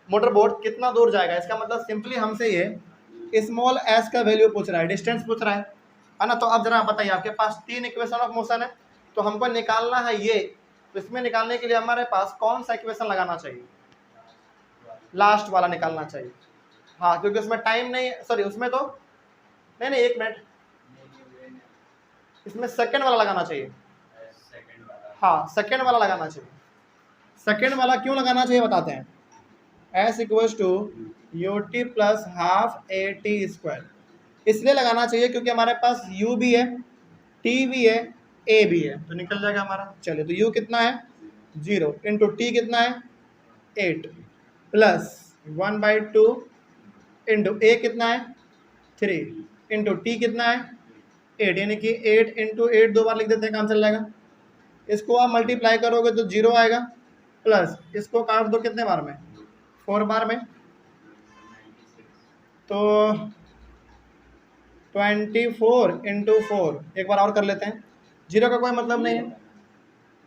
Speaker 1: मोटर बोट कितना दूर जाएगा। इसका मतलब सिंपली हमसे ये स्मॉल एस का वैल्यू पूछ रहा है, डिस्टेंस पूछ रहा है ना। तो अब जरा बताइए, आपके पास 3 इक्वेशन ऑफ मोशन है, तो हमको निकालना है ये, तो इसमें निकालने के लिए हमारे पास कौन सा इक्वेशन लगाना चाहिए, लास्ट वाला निकालना चाहिए। हाँ, क्योंकि उसमें टाइम नहीं, सॉरी उसमें तो नहीं, एक मिनट, इसमें सेकंड वाला लगाना चाहिए। हाँ, सेकंड वाला लगाना चाहिए। सेकंड वाला क्यों लगाना चाहिए बताते हैं, S equals to U T plus half A T square, इसलिए लगाना चाहिए क्योंकि हमारे पास u भी है, t भी है, a भी है, तो निकल जाएगा हमारा। चलिए, तो u कितना है 0 इंटू टी कितना है 8 प्लस 1/2 इंटू a कितना है 3 इंटू टी कितना है 8, यानी कि 8 इंटू 8 दो बार लिख देते हैं, काम चल जाएगा। इसको आप मल्टीप्लाई करोगे तो 0 आएगा, प्लस इसको काट दो कितने बार में, 4 बार में, तो 24 इंटू 4, एक बार और कर लेते हैं, 0 का कोई मतलब नहीं है।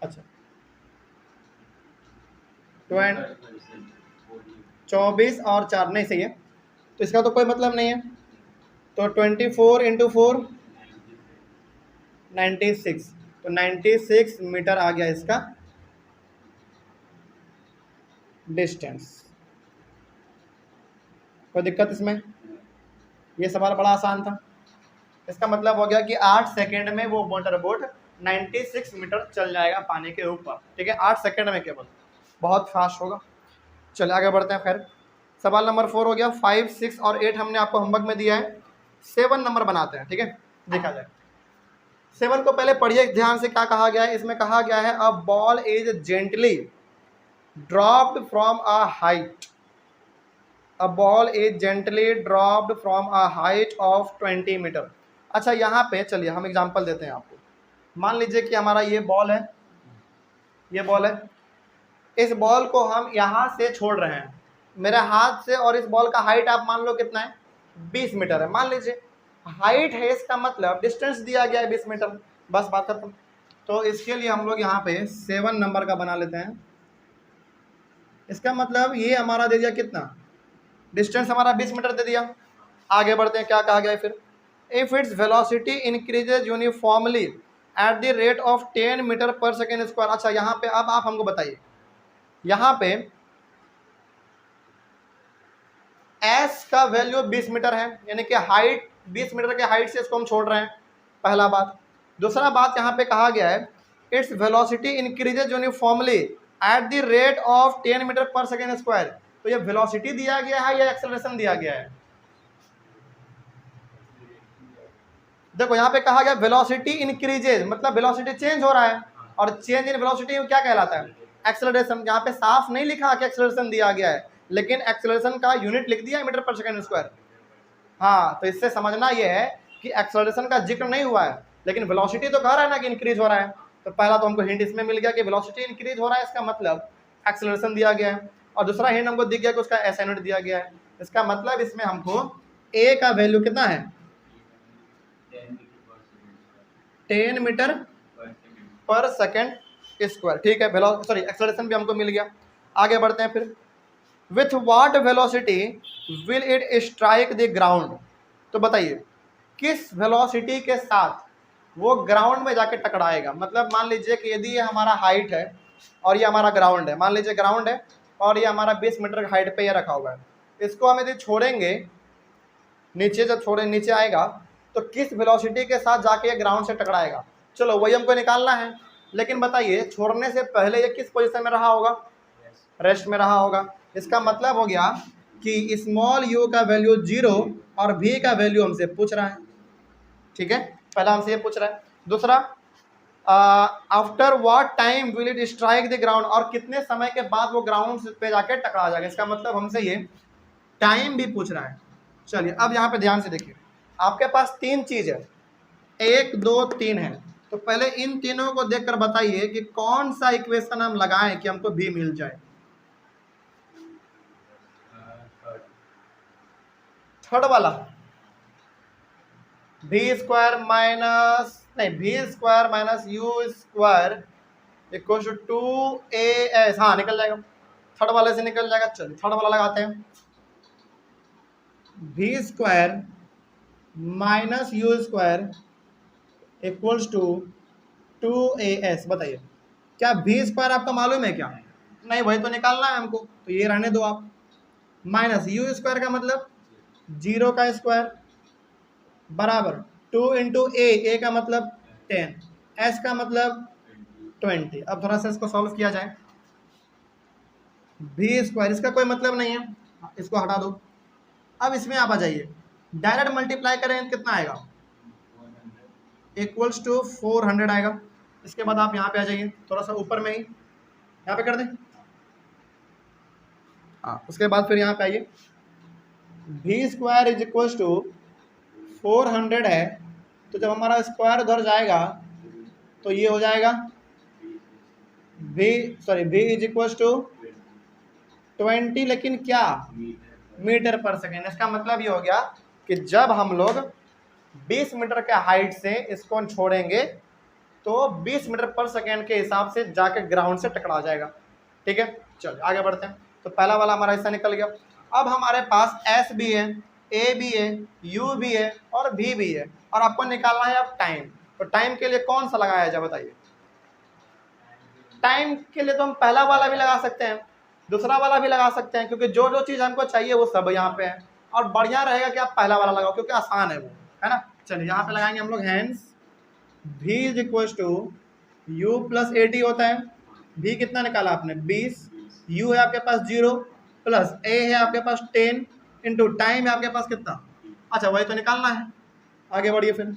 Speaker 1: अच्छा, 24 और 4 नहीं सही है, तो इसका तो कोई मतलब नहीं है। तो 24 इंटू 4 96, तो 96 मीटर आ गया इसका डिस्टेंस। कोई दिक्कत इसमें, ये सवाल बड़ा आसान था। इसका मतलब हो गया कि 8 सेकेंड में वो मोटर बोट 96 मीटर चल जाएगा पानी के ऊपर, ठीक है, 8 सेकेंड में केवल, बहुत फास्ट होगा। चलिए आगे बढ़ते हैं। खैर, सवाल नंबर 4 हो गया। 5, 6 और 8 हमने आपको होमवर्क में दिया है, 7 नंबर बनाते हैं, ठीक है, देखा जाए। 7 को पहले पढ़िए ध्यान से, क्या कहा गया है इसमें, कहा गया है a ball is gently dropped from a height, a ball is gently dropped from a height of 20 meter. अच्छा, यहाँ पे चलिए हम एग्जांपल देते हैं आपको। मान लीजिए कि हमारा ये बॉल है, ये बॉल है, इस बॉल को हम यहाँ से छोड़ रहे हैं मेरे हाथ से, और इस बॉल का हाइट आप मान लो कितना है 20 मीटर है, मान लीजिए हाइट है, इसका मतलब डिस्टेंस दिया गया है 20 मीटर, बस बात खत्म। तो इसके लिए हम लोग यहाँ पे 7 नंबर का बना लेते हैं। इसका मतलब ये हमारा दे दिया कितना, डिस्टेंस हमारा 20 मीटर दे दिया। आगे बढ़ते हैं, क्या कहा गया है फिर, if its velocity increases uniformly at the rate of 10 meter per second square. अच्छा, यहाँ पे अब आप हमको बताइए, यहाँ पे एस का वैल्यू 20 मीटर है, यानी कि हाइट 20 मीटर के हाइट से इसको हम छोड़ रहे हैं, पहला बात। दूसरा बात यहाँ पे कहा गया है its velocity increases uniformly at the rate of 10 meter per second square. तो ये वेलोसिटी दिया गया है या एक्सेलरेशन दिया गया है, देखो यहाँ पे कहा गया वेलोसिटी इंक्रीजेज, मतलब वेलोसिटी चेंज हो रहा है, और चेंज इन वेलोसिटी क्या कहलाता है, एक्सेलरेशन। यहाँ पे साफ नहीं लिखा कि एक्सेलरेशन दिया गया है, लेकिन एक्सेलरेशन का यूनिट लिख दिया है मीटर पर सेकेंड स्क्वायर। हाँ, तो इससे समझना ये है कि एक्सेलरेशन का जिक्र नहीं हुआ है, लेकिन वेलोसिटी तो कह रहा है ना कि इंक्रीज हो रहा है। तो पहला तो हमको हिंट इसमें मिल गया कि वेलोसिटी इंक्रीज हो रहा है, इसका मतलब एक्सेलरेशन दिया गया है। और दूसरा हिंट हमको दिख गया कि उसका एस यूनिट दिया गया है, इसका मतलब इसमें हमको ए का वैल्यू कितना है 10 मीटर पर सेकेंड स्क्वायर, ठीक है, सॉरी एक्सेलरेशन भी हमको मिल गया। आगे बढ़ते हैं फिर, with what velocity will it strike the ground. तो बताइए किस वेलोसिटी के साथ वो ग्राउंड में जाके टकराएगा। मतलब मान लीजिए कि यदि ये हमारा हाइट है और ये हमारा ग्राउंड है, मान लीजिए ग्राउंड है और ये हमारा 20 मीटर की हाइट पे ये रखा हुआ है, इसको हम यदि छोड़ेंगे नीचे, जब छोड़े नीचे आएगा तो किस वेलोसिटी के साथ जाके ये ग्राउंड से टकराएगा। चलो वही हमको निकालना है, लेकिन बताइए छोड़ने से पहले ये किस पोजीशन में रहा होगा, रेस्ट में रहा होगा। इसका मतलब हो गया कि स्मॉल यू का वैल्यू 0 और v का वैल्यू हमसे पूछ रहा है। ठीक है, पहला हमसे ये पूछ रहा है। दूसरा, after what time will it strike the ground, और कितने समय के बाद वो ग्राउंड पे जाके टकरा जाएगा। इसका मतलब हमसे ये टाइम भी पूछ रहा है। चलिए अब यहाँ पे ध्यान से देखिए, आपके पास तीन चीज है, 1 2 3 है। तो पहले इन तीनों को देखकर बताइए कि कौन सा इक्वेशन हम लगाएं कि हमको भी मिल जाए। थर्ड वाला, v स्क्वायर माइनस नहीं v square minus U square equal to 2as, हाँ निकल जाएगा, थर्ड वाले से निकल जाएगा। चलिए थर्ड वाला लगाते हैं, v square minus U square equals to 2as। बताइए क्या v स्क्वायर आपका मालूम है क्या? नहीं, वही तो निकालना है हमको, तो ये रहने दो आप। माइनस यू स्क्वायर का मतलब 0 का स्क्वायर बराबर 2 इंटू ए का मतलब 10, एस का मतलब 20। अब थोड़ा सा इसको सॉल्व किया जाए। v स्क्वायर इसका कोई मतलब नहीं है, इसको हटा दो। अब इसमें आप आ जाइए, डायरेक्ट मल्टीप्लाई करें कितना आएगा, इक्वल्स टू 400 आएगा। इसके बाद आप यहाँ पे आ जाइए, थोड़ा सा ऊपर में ही यहाँ पे कर दें, हाँ। उसके बाद फिर यहाँ पे आइए, v square is equals to 400 है, तो जब हमारा स्क्वायर उधर जाएगा तो ये हो जाएगा v इज इक्वल्स टू 20, लेकिन क्या, मीटर पर सेकेंड। इसका मतलब ये हो गया कि जब हम लोग 20 मीटर के हाइट से इसको छोड़ेंगे तो 20 मीटर पर सेकेंड के हिसाब से जाके ग्राउंड से टकरा जाएगा। ठीक है, चलिए आगे बढ़ते हैं। तो पहला वाला हमारा हिस्सा निकल गया। अब हमारे पास एस भी है, ए भी है, यू भी है और भी है, और आपको निकालना है अब टाइम। तो टाइम के लिए कौन सा लगाया जाए बताइए। टाइम के लिए तो हम पहला वाला भी लगा सकते हैं, दूसरा वाला भी लगा सकते हैं, क्योंकि जो जो चीज़ हमको चाहिए वो सब यहाँ पे है। और बढ़िया रहेगा कि आप पहला वाला लगाओ, क्योंकि आसान है वो, है ना। चलिए यहाँ पे लगाएंगे हम लोग, hence v is equal to U plus 80 होता है। v कितना निकाला आपने, 20, u है आपके पास 0 प्लस a है आपके पास 10 इंटू टाइम है आपके पास कितना, अच्छा वही तो निकालना है। आगे बढ़िए फिर,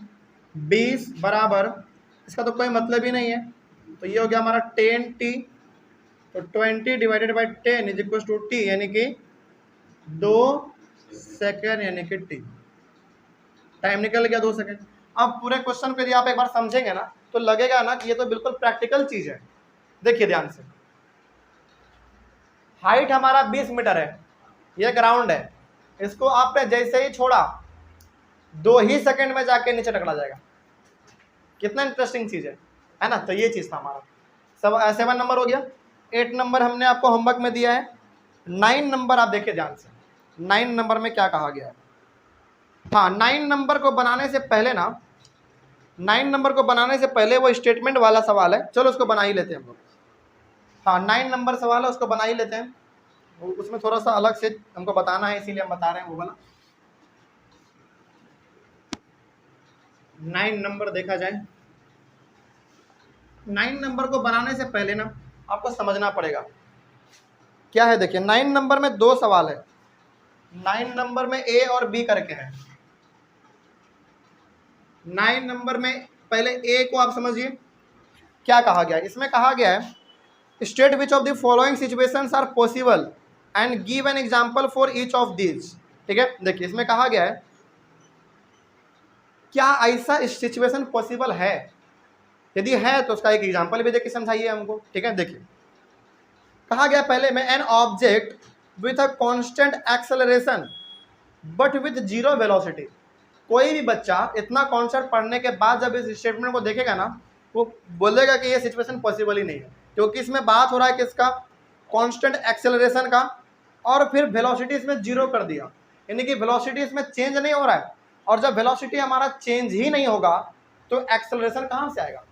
Speaker 1: 20 बराबर, इसका तो कोई मतलब ही नहीं है, तो ये हो गया हमारा 10t, तो 20 divided by 10 is equal to t, यानी कि 2 सेकेंड, यानी कि t। टाइम निकल गया 2 सेकेंड। अब पूरे क्वेश्चन को यदि आप एक बार समझेंगे ना तो लगेगा ना कि ये तो बिल्कुल प्रैक्टिकल चीज है। देखिए ध्यान से, हाइट हमारा 20 मीटर है, ये ग्राउंड है, इसको आपने जैसे ही छोड़ा 2 ही सेकंड में जाके नीचे टकरा जाएगा। कितना इंटरेस्टिंग चीज है ना। तो ये चीज था हमारा 7 नंबर हो गया। 8 नंबर हमने आपको होमवर्क में दिया है। 9 नंबर आप देखिए ध्यान से, 9 नंबर में क्या कहा गया है। हाँ, 9 नंबर को बनाने से पहले ना, 9 नंबर को बनाने से पहले वो स्टेटमेंट वाला सवाल है, चलो उसको बना ही लेते हैं हम लोग। हाँ 9 नंबर सवाल है, उसको बना ही लेते हैं, उसमें थोड़ा सा अलग से हमको बताना है, इसीलिए हम बता रहे हैं वो वाला। 9 नंबर देखा जाए, 9 नंबर को बनाने से पहले ना आपको समझना पड़ेगा क्या है। देखिए 9 नंबर में 2 सवाल है, 9 नंबर में ए और बी करके है। 9 नंबर में पहले ए को आप समझिए क्या कहा गया है। इसमें कहा गया है state which of the following situations are possible and give an example for each of these. ठीक है, देखिए इसमें कहा गया है क्या ऐसा सिचुएशन पॉसिबल है, यदि है तो उसका एक एग्जांपल भी देके समझाइए हमको। ठीक है, देखिए कहा गया पहले में an object with a constant acceleration but with zero velocity. कोई भी बच्चा इतना कॉन्सेप्ट पढ़ने के बाद जब इस स्टेटमेंट को देखेगा ना वो बोलेगा कि ये सिचुएशन पॉसिबल ही नहीं है, क्योंकि इसमें बात हो रहा है कि इसका कांस्टेंट एक्सेलरेशन का, और फिर वेलोसिटी इसमें जीरो कर दिया, यानी कि वेलोसिटी इसमें चेंज नहीं हो रहा है। और जब वेलोसिटी हमारा चेंज ही नहीं होगा तो एक्सेलरेशन कहाँ से आएगा।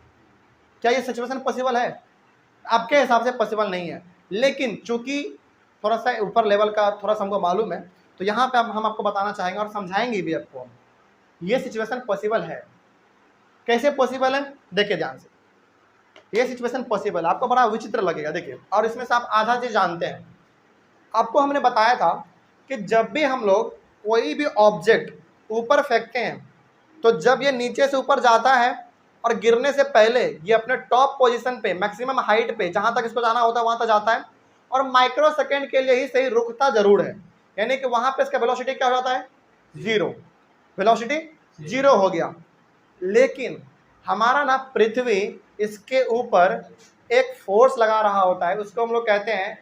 Speaker 1: क्या ये सिचुएशन पॉसिबल है? आपके हिसाब से पॉसिबल नहीं है, लेकिन चूंकि थोड़ा सा ऊपर लेवल का थोड़ा सा हमको मालूम है, तो यहाँ पे हम आपको बताना चाहेंगे और समझाएंगे भी आपको ये सिचुएशन पॉसिबल है। कैसे पॉसिबल है देखिए ध्यान से, ये सिचुएशन पॉसिबल है, आपको बड़ा विचित्र लगेगा। देखिए, और इसमें से आप आधा चीज जानते हैं। आपको हमने बताया था कि जब भी हम लोग कोई भी ऑब्जेक्ट ऊपर फेंकते हैं तो जब ये नीचे से ऊपर जाता है और गिरने से पहले ये अपने टॉप पोजीशन पे मैक्सिमम हाइट पे जहां तक इसको जाना होता है वहां तक जाता है और माइक्रो सेकेंड के लिए ही सही रुकता जरूर है, यानी कि वहां पे इसका वेलोसिटी क्या हो जाता है, जीरो, वेलोसिटी जीरो हो गया। लेकिन हमारा ना पृथ्वी इसके ऊपर एक फोर्स लगा रहा होता है, उसको हम लोग कहते हैं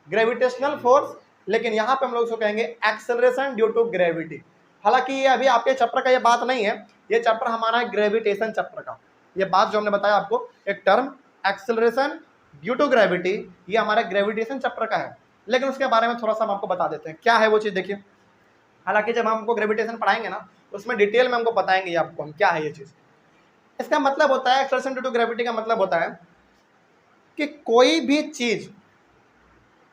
Speaker 1: ग्रेविटेशनल फोर्स, लेकिन यहां पे हम लोग उसको कहेंगे एक्सेलरेशन ड्यू टू ग्रेविटी। हालांकि ये अभी आपके चैप्टर का ये बात नहीं है, ये चैप्टर हमारा है ग्रेविटेशन चैप्टर का। ये बात जो हमने बताया आपको एक term acceleration due to gravity, ये हमारे ग्रेविटेशन चैप्टर का है, लेकिन उसके बारे में थोड़ा सा हम आपको बता देते हैं क्या है वो चीज़। देखिए, हालांकि जब हम हमको ग्रेविटेशन पढ़ाएंगे ना उसमें डिटेल में हमको बताएंगे आपको हम क्या है ये चीज़। इसका मतलब होता है एक्सेलरेशन ड्यू टू ग्रेविटी का मतलब होता है कि कोई भी चीज़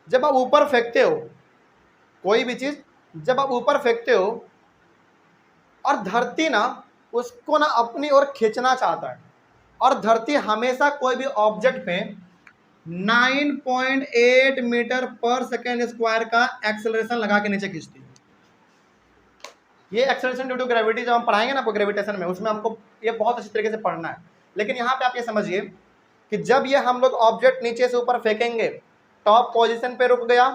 Speaker 1: जब आप ऊपर फेंकते हो, कोई भी चीज़ जब आप ऊपर फेंकते हो और धरती ना उसको ना अपनी ओर खींचना चाहता है, और धरती हमेशा कोई भी ऑब्जेक्ट पे 9.8 मीटर पर सेकेंड स्क्वायर का एक्सेलरेशन लगा के नीचे खींचती है। ये एक्सेलरेशन ड्यू टू ग्रेविटी जब हम पढ़ाएंगे ना आपको ग्रेविटेशन में, उसमें हमको ये बहुत अच्छी तरीके से पढ़ना है। लेकिन यहाँ पे आप ये समझिए कि जब ये हम लोग ऑब्जेक्ट नीचे से ऊपर फेंकेंगे, टॉप पोजीशन पे रुक गया,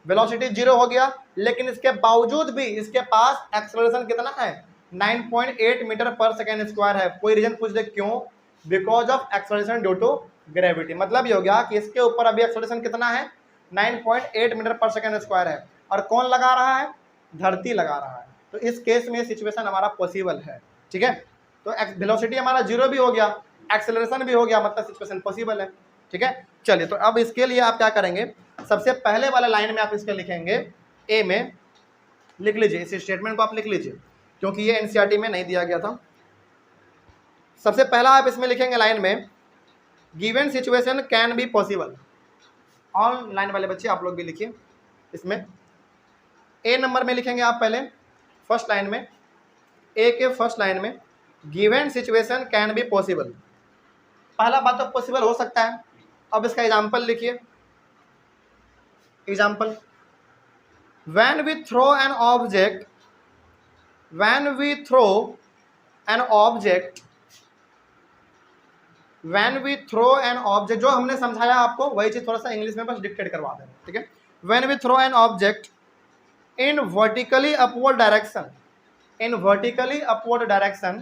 Speaker 1: वेलोसिटी जीरो हो गया, लेकिन इसके बावजूद भी इसके पास एक्सेलरेशन कितना है, 9.8 मीटर पर सेकेंड स्क्वायर है। कोई रीजन पूछ दे क्यों, because of acceleration due to gravity. मतलब ये हो गया कि इसके ऊपर अभी एक्सेलरेशन कितना है, 9.8 मीटर पर सेकेंड स्क्वायर है, और कौन लगा रहा है, धरती लगा रहा है। तो इस केस में सिचुएशन हमारा पॉसिबल है, ठीक है। तो वेलोसिटी हमारा जीरो भी हो गया, एक्सेलरेशन भी हो गया, मतलब सिचुएशन पॉसिबल है, ठीक है। चलिए, तो अब इसके लिए आप क्या करेंगे, सबसे पहले वाले लाइन में आप इसके लिखेंगे, ए में लिख लीजिए, इस स्टेटमेंट को आप लिख लीजिए क्योंकि ये एनसीईआरटी में नहीं दिया गया था। सबसे पहला आप इसमें लिखेंगे लाइन में, given situation can be possible. Online वाले बच्चे आप लोग भी लिखिए, इसमें ए नंबर में लिखेंगे आप पहले फर्स्ट लाइन में, ए के फर्स्ट लाइन में given situation can be possible. पहला बात तो पॉसिबल हो सकता है। अब इसका एग्जाम्पल लिखिए, example, when we throw an object, when we throw an object, when we throw an object, जो हमने समझाया आपको वही चीज थोड़ा सा इंग्लिश में बस डिक्टेट करवा दें, ठीक है। When we throw an object in vertically upward direction, in vertically upward direction,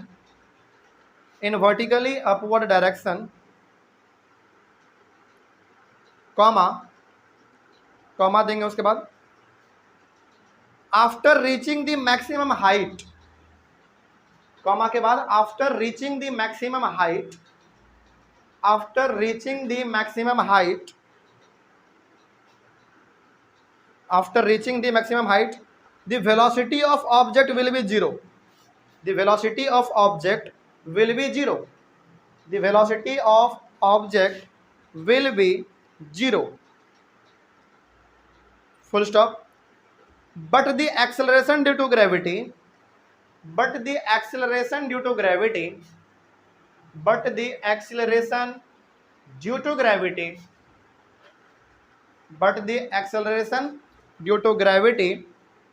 Speaker 1: in vertically upward direction, comma, comma देंगे उसके बाद, after reaching the maximum height, comma के बाद after reaching the maximum height, after reaching the maximum height, after reaching the maximum height, the velocity of object will be zero, the velocity of object will be zero, the velocity of object will be zero, full stop. But the acceleration due to gravity, but the acceleration due to gravity, but the acceleration due to gravity, but the acceleration due to gravity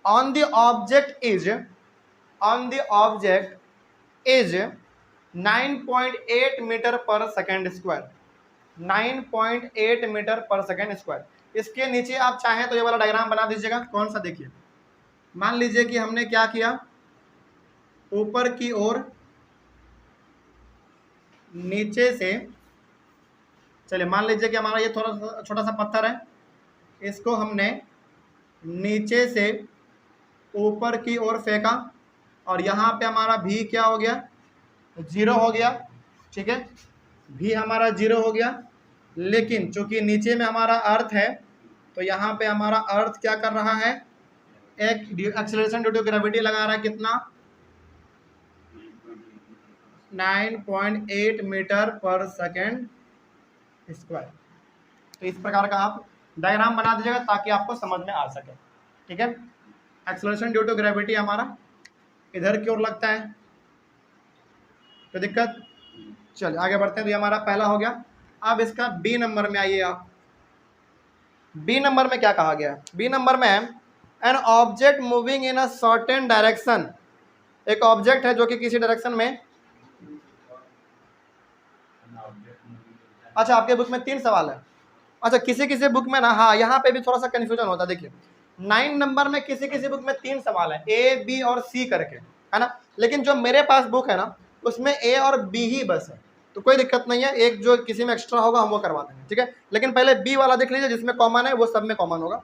Speaker 1: on the object is, on the object is 9.8 metre per second square, 9.8 metre per second square. इसके नीचे आप चाहें तो ये वाला diagram बना दीजिएगा। कौन सा, देखिए, मान लीजिए कि हमने क्या किया, ऊपर की ओर नीचे से, चलिए मान लीजिए कि हमारा ये थोड़ा सा छोटा सा पत्थर है, इसको हमने नीचे से ऊपर की ओर फेंका और यहाँ पे हमारा भी क्या हो गया, जीरो हो गया, ठीक है, भी हमारा जीरो हो गया। लेकिन चूंकि नीचे में हमारा अर्थ है तो यहाँ पे हमारा अर्थ क्या कर रहा है, एक एक्सेलरेशन ड्यू टू ग्रेविटी लगा रहा है, कितना, 9.8 मीटर पर सेकेंड स्क्वायर। तो इस प्रकार का आप डायग्राम बना दीजिएगा ताकि आपको समझ में आ सके, ठीक है। एक्सेलरेशन ड्यू टू ग्रेविटी हमारा इधर की ओर लगता है, तो दिक्कत, चलिए आगे बढ़ते हैं। तो ये हमारा पहला हो गया। अब इसका बी नंबर में आइए आप, बी नंबर में क्या कहा गया है, बी नंबर में an object moving in a certain direction, एक ऑब्जेक्ट है जो कि किसी डायरेक्शन में, अच्छा आपके बुक में 3 सवाल है, अच्छा किसी किसी बुक में ना, हाँ यहाँ पे भी थोड़ा सा कंफ्यूजन होता है। देखिए 9 नंबर में किसी किसी बुक में 3 सवाल है, ए बी और सी करके, है ना, लेकिन जो मेरे पास बुक है ना उसमें ए और बी ही बस है, तो कोई दिक्कत नहीं है, एक जो किसी में एक्स्ट्रा होगा हम वो करवा देंगे, ठीक है। लेकिन पहले बी वाला देख लीजिए, जिसमें कॉमन है वो सब में कॉमन होगा।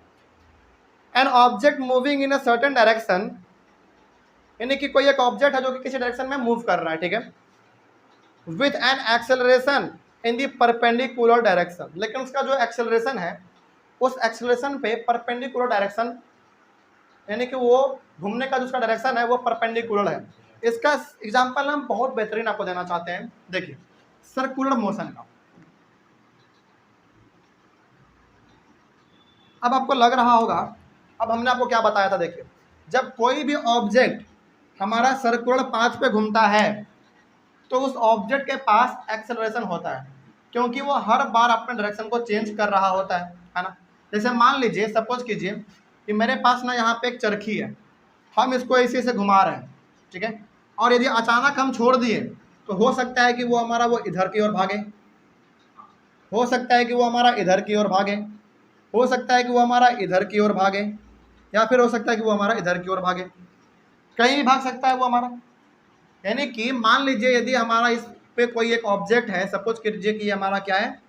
Speaker 1: An object moving in a certain direction, यानी कि कोई एक ऑब्जेक्ट है जो कि किसी डायरेक्शन में मूव कर रहा है, ठीक है, with an acceleration in the perpendicular direction, लेकिन उसका जो एक्सेलरेशन है उस एक्सेलरेशन पे परपेंडिकुलर डायरेक्शन, यानी कि वो घूमने का जो उसका डायरेक्शन है वो परपेंडिकुलर है। इसका एग्जांपल हम बहुत बेहतरीन आपको देना चाहते हैं, देखिए सर्कुलर मोशन का। अब आपको लग रहा होगा, अब हमने आपको क्या बताया था, देखिए जब कोई भी ऑब्जेक्ट हमारा सर्कुलर पाथ पे घूमता है तो उस ऑब्जेक्ट के पास एक्सेलरेशन होता है, क्योंकि वो हर बार अपने डायरेक्शन को चेंज कर रहा होता है ना। जैसे मान लीजिए, सपोज कीजिए कि मेरे पास ना यहाँ पे एक चरखी है, हम इसको इसी से घुमा रहे हैं, ठीक है, और यदि अचानक हम छोड़ दिए तो हो सकता है कि वो हमारा वो इधर की ओर भागे, हो सकता है कि वो हमारा इधर की ओर भागे, हो सकता है कि वो हमारा इधर की ओर भागे, या फिर हो सकता है कि वो हमारा इधर की ओर भागे, कहीं भी भाग सकता है वो हमारा। यानी कि मान लीजिए यदि हमारा इस पे कोई एक ऑब्जेक्ट है, सपोज कीजिए कि हमारा क्या है,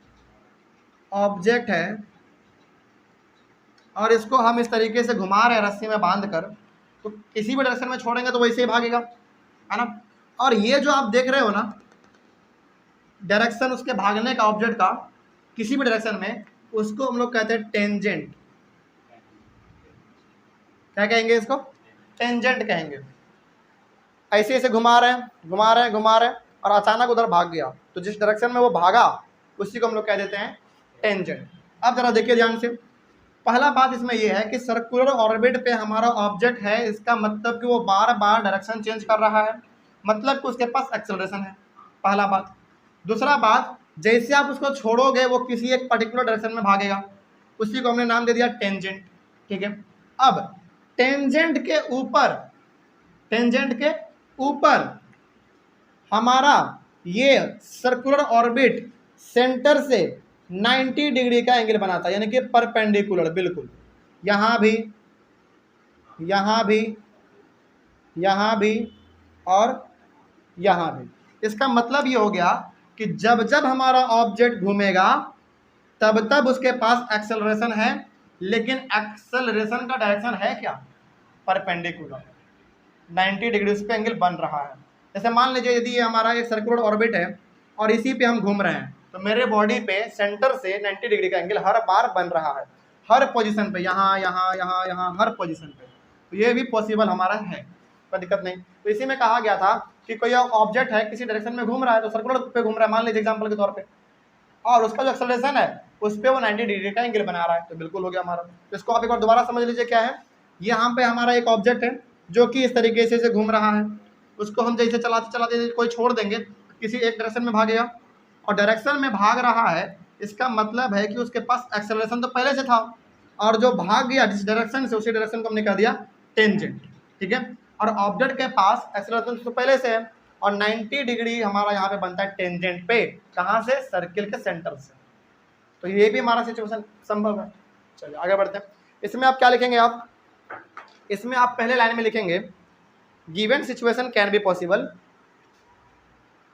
Speaker 1: ऑब्जेक्ट है, और इसको हम इस तरीके से घुमा रहे हैं रस्सी में बांध कर, तो किसी भी डायरेक्शन में छोड़ेंगे तो वैसे ही भागेगा, है ना। और ये जो आप देख रहे हो ना डायरेक्शन उसके भागने का ऑब्जेक्ट का किसी भी डायरेक्शन में, उसको हम लोग कहते हैं टेंजेंट। क्या कहेंगे इसको? टेंजेंट कहेंगे। ऐसे ऐसे घुमा रहे हैं घुमा रहे हैं घुमा रहे हैं और अचानक उधर भाग गया, तो जिस डायरेक्शन में वो भागा उसी को हम लोग कह देते हैं टेंजेंट। अब जरा देखिए ध्यान से, पहला बात इसमें यह है कि सर्कुलर ऑर्बिट पे हमारा ऑब्जेक्ट है, इसका मतलब कि वो बार बार डायरेक्शन चेंज कर रहा है, मतलब कि उसके पास एक्सेलरेशन है, पहला बात। दूसरा बात, जैसे आप उसको छोड़ोगे वो किसी एक पर्टिकुलर डायरेक्शन में भागेगा, उसी को हमने नाम दे दिया टेंजेंट, ठीक है। अब टेंजेंट के ऊपर, टेंजेंट के ऊपर हमारा ये सर्कुलर ऑर्बिट सेंटर से 90 डिग्री का एंगल बनाता है, यानी कि परपेंडिकुलर, बिल्कुल यहाँ भी, यहाँ भी, यहाँ भी और यहाँ भी। इसका मतलब ये हो गया कि जब जब हमारा ऑब्जेक्ट घूमेगा तब तब उसके पास एक्सेलरेशन है, लेकिन एक्सेलरेशन का डायरेक्शन है क्या? परपेंडिकुलर, 90 डिग्री उस पे एंगल बन रहा है। जैसे मान लीजिए यदि ये हमारा एक सर्कुलर ऑर्बिट है और इसी पे हम घूम रहे हैं, तो मेरे बॉडी पे सेंटर से 90 डिग्री का एंगल हर बार बन रहा है, हर पोजीशन पे, यहाँ यहाँ यहाँ यहाँ हर पोजीशन पे, तो ये भी पॉसिबल हमारा है, कोई दिक्कत नहीं। तो इसी में कहा गया था कि कोई ऑब्जेक्ट है किसी डायरेक्शन में घूम रहा है, तो सर्कुलर पे घूम रहा है मान लीजिए एग्जाम्पल के तौर पर, और उसका जो एक्सेलरेशन है उस पर वो 90 डिग्री का एंगल बना रहा है, तो बिल्कुल हो गया हमारा। तो इसको आप एक बार दोबारा समझ लीजिए क्या है, यहाँ पे हमारा एक ऑब्जेक्ट है जो कि इस तरीके से घूम रहा है, उसको हम जैसे चलाते चलाते कोई छोड़ देंगे किसी एक डायरेक्शन में भागेगा, और डायरेक्शन में भाग रहा है, इसका मतलब है कि उसके पास एक्सेलरेशन तो पहले से था, और जो भाग गया जिस डायरेक्शन से उसी डायरेक्शन को हमने कह दिया टेंजेंट, ठीक है। और ऑब्जेक्ट के पास एक्सेलरेशन तो पहले से है, और 90 डिग्री हमारा यहाँ पे बनता है टेंजेंट पे, कहाँ से? सर्किल के सेंटर से। तो ये भी हमारा सिचुएशन संभव है। चलिए आगे बढ़ते हैं। इसमें आप क्या लिखेंगे? आप इसमें आप पहले लाइन में लिखेंगे given situation can be possible,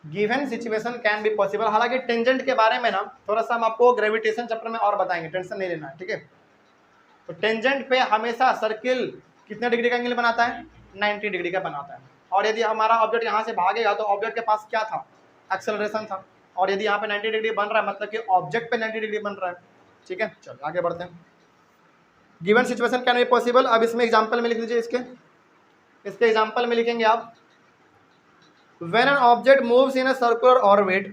Speaker 1: given situation can be possible. हालांकि टेंजेंट के बारे में ना थोड़ा सा हम आपको ग्रेविटेशन चैप्टर में और बताएंगे, टेंशन नहीं लेना है, ठीक है। तो टेंजेंट पे हमेशा सर्किल कितने डिग्री का एंगल बनाता है? 90 डिग्री का बनाता है। और यदि हमारा ऑब्जेक्ट यहाँ से भागेगा तो ऑब्जेक्ट के पास क्या था? एक्सेलरेशन था, और यदि यहाँ पे 90 डिग्री बन रहा है मतलब कि ऑब्जेक्ट पे 90 डिग्री बन रहा है, ठीक है। चलो आगे बढ़ते हैं। Given situation can be possible, अब इसमें एग्जांपल में लिख लीजिए, इसके एग्जांपल में लिखेंगे आप when an object moves in a circular orbit,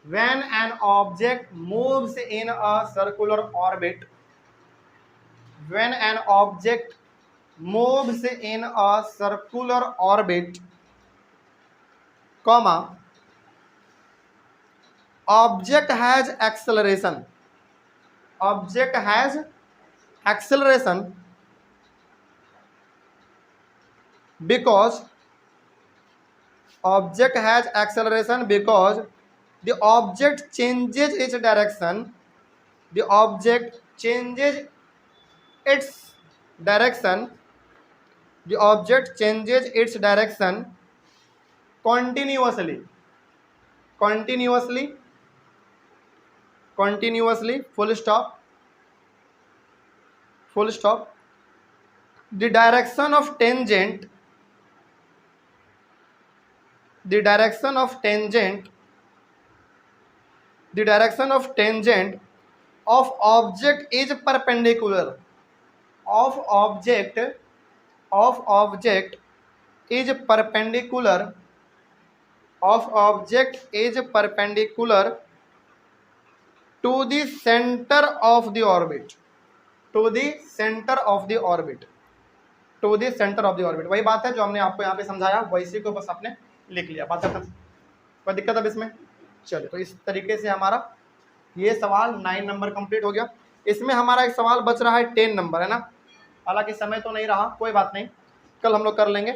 Speaker 1: when an object moves in a circular orbit, when an object moves in a circular orbit, comma, object has acceleration, object has acceleration because object has acceleration because the object changes its direction, the object changes its direction, the object changes its direction continuously, continuously, continuously, full stop, full stop. The direction of tangent, the direction of tangent, the direction of tangent of object is perpendicular, of object, of object is perpendicular, of object is perpendicular to the center of the orbit, to the center of the orbit, to the centre of the orbit. वही बात है जो हमने आपको यहाँ पे समझाया, वैसी को बस आपने लिख लिया। बात खत्म, कोई दिक्कत अब इसमें? चलिए, तो इस तरीके से हमारा ये सवाल 9 नंबर कंप्लीट हो गया। इसमें हमारा एक सवाल बच रहा है 10 नंबर, है ना। हालांकि समय तो नहीं रहा, कोई बात नहीं, कल हम लोग कर लेंगे।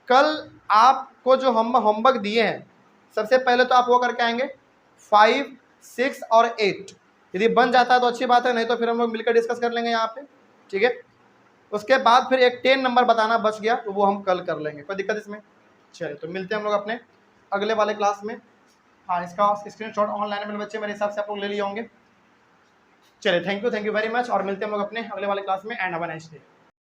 Speaker 1: कल आपको जो हम होमवर्क दिए हैं, सबसे पहले तो आप वो करके आएंगे 5, 6 और 8। यदि बन जाता है तो अच्छी बात है, नहीं तो फिर हम लोग मिलकर डिस्कस कर लेंगे यहाँ पे, ठीक है। उसके बाद फिर एक 10 नंबर बताना बच गया, तो वो हम कल कर लेंगे, कोई दिक्कत इसमें? चलिए, तो मिलते हैं हम लोग अपने अगले वाले क्लास में। हाँ, इसका स्क्रीनशॉट ऑनलाइन में बच्चे मेरे हिसाब से आप लोग ले लिए होंगे। चलिए, थैंक यू वेरी मच, और मिलते हैं हम लोग अपने अगले वाले क्लास में। And have a nice day.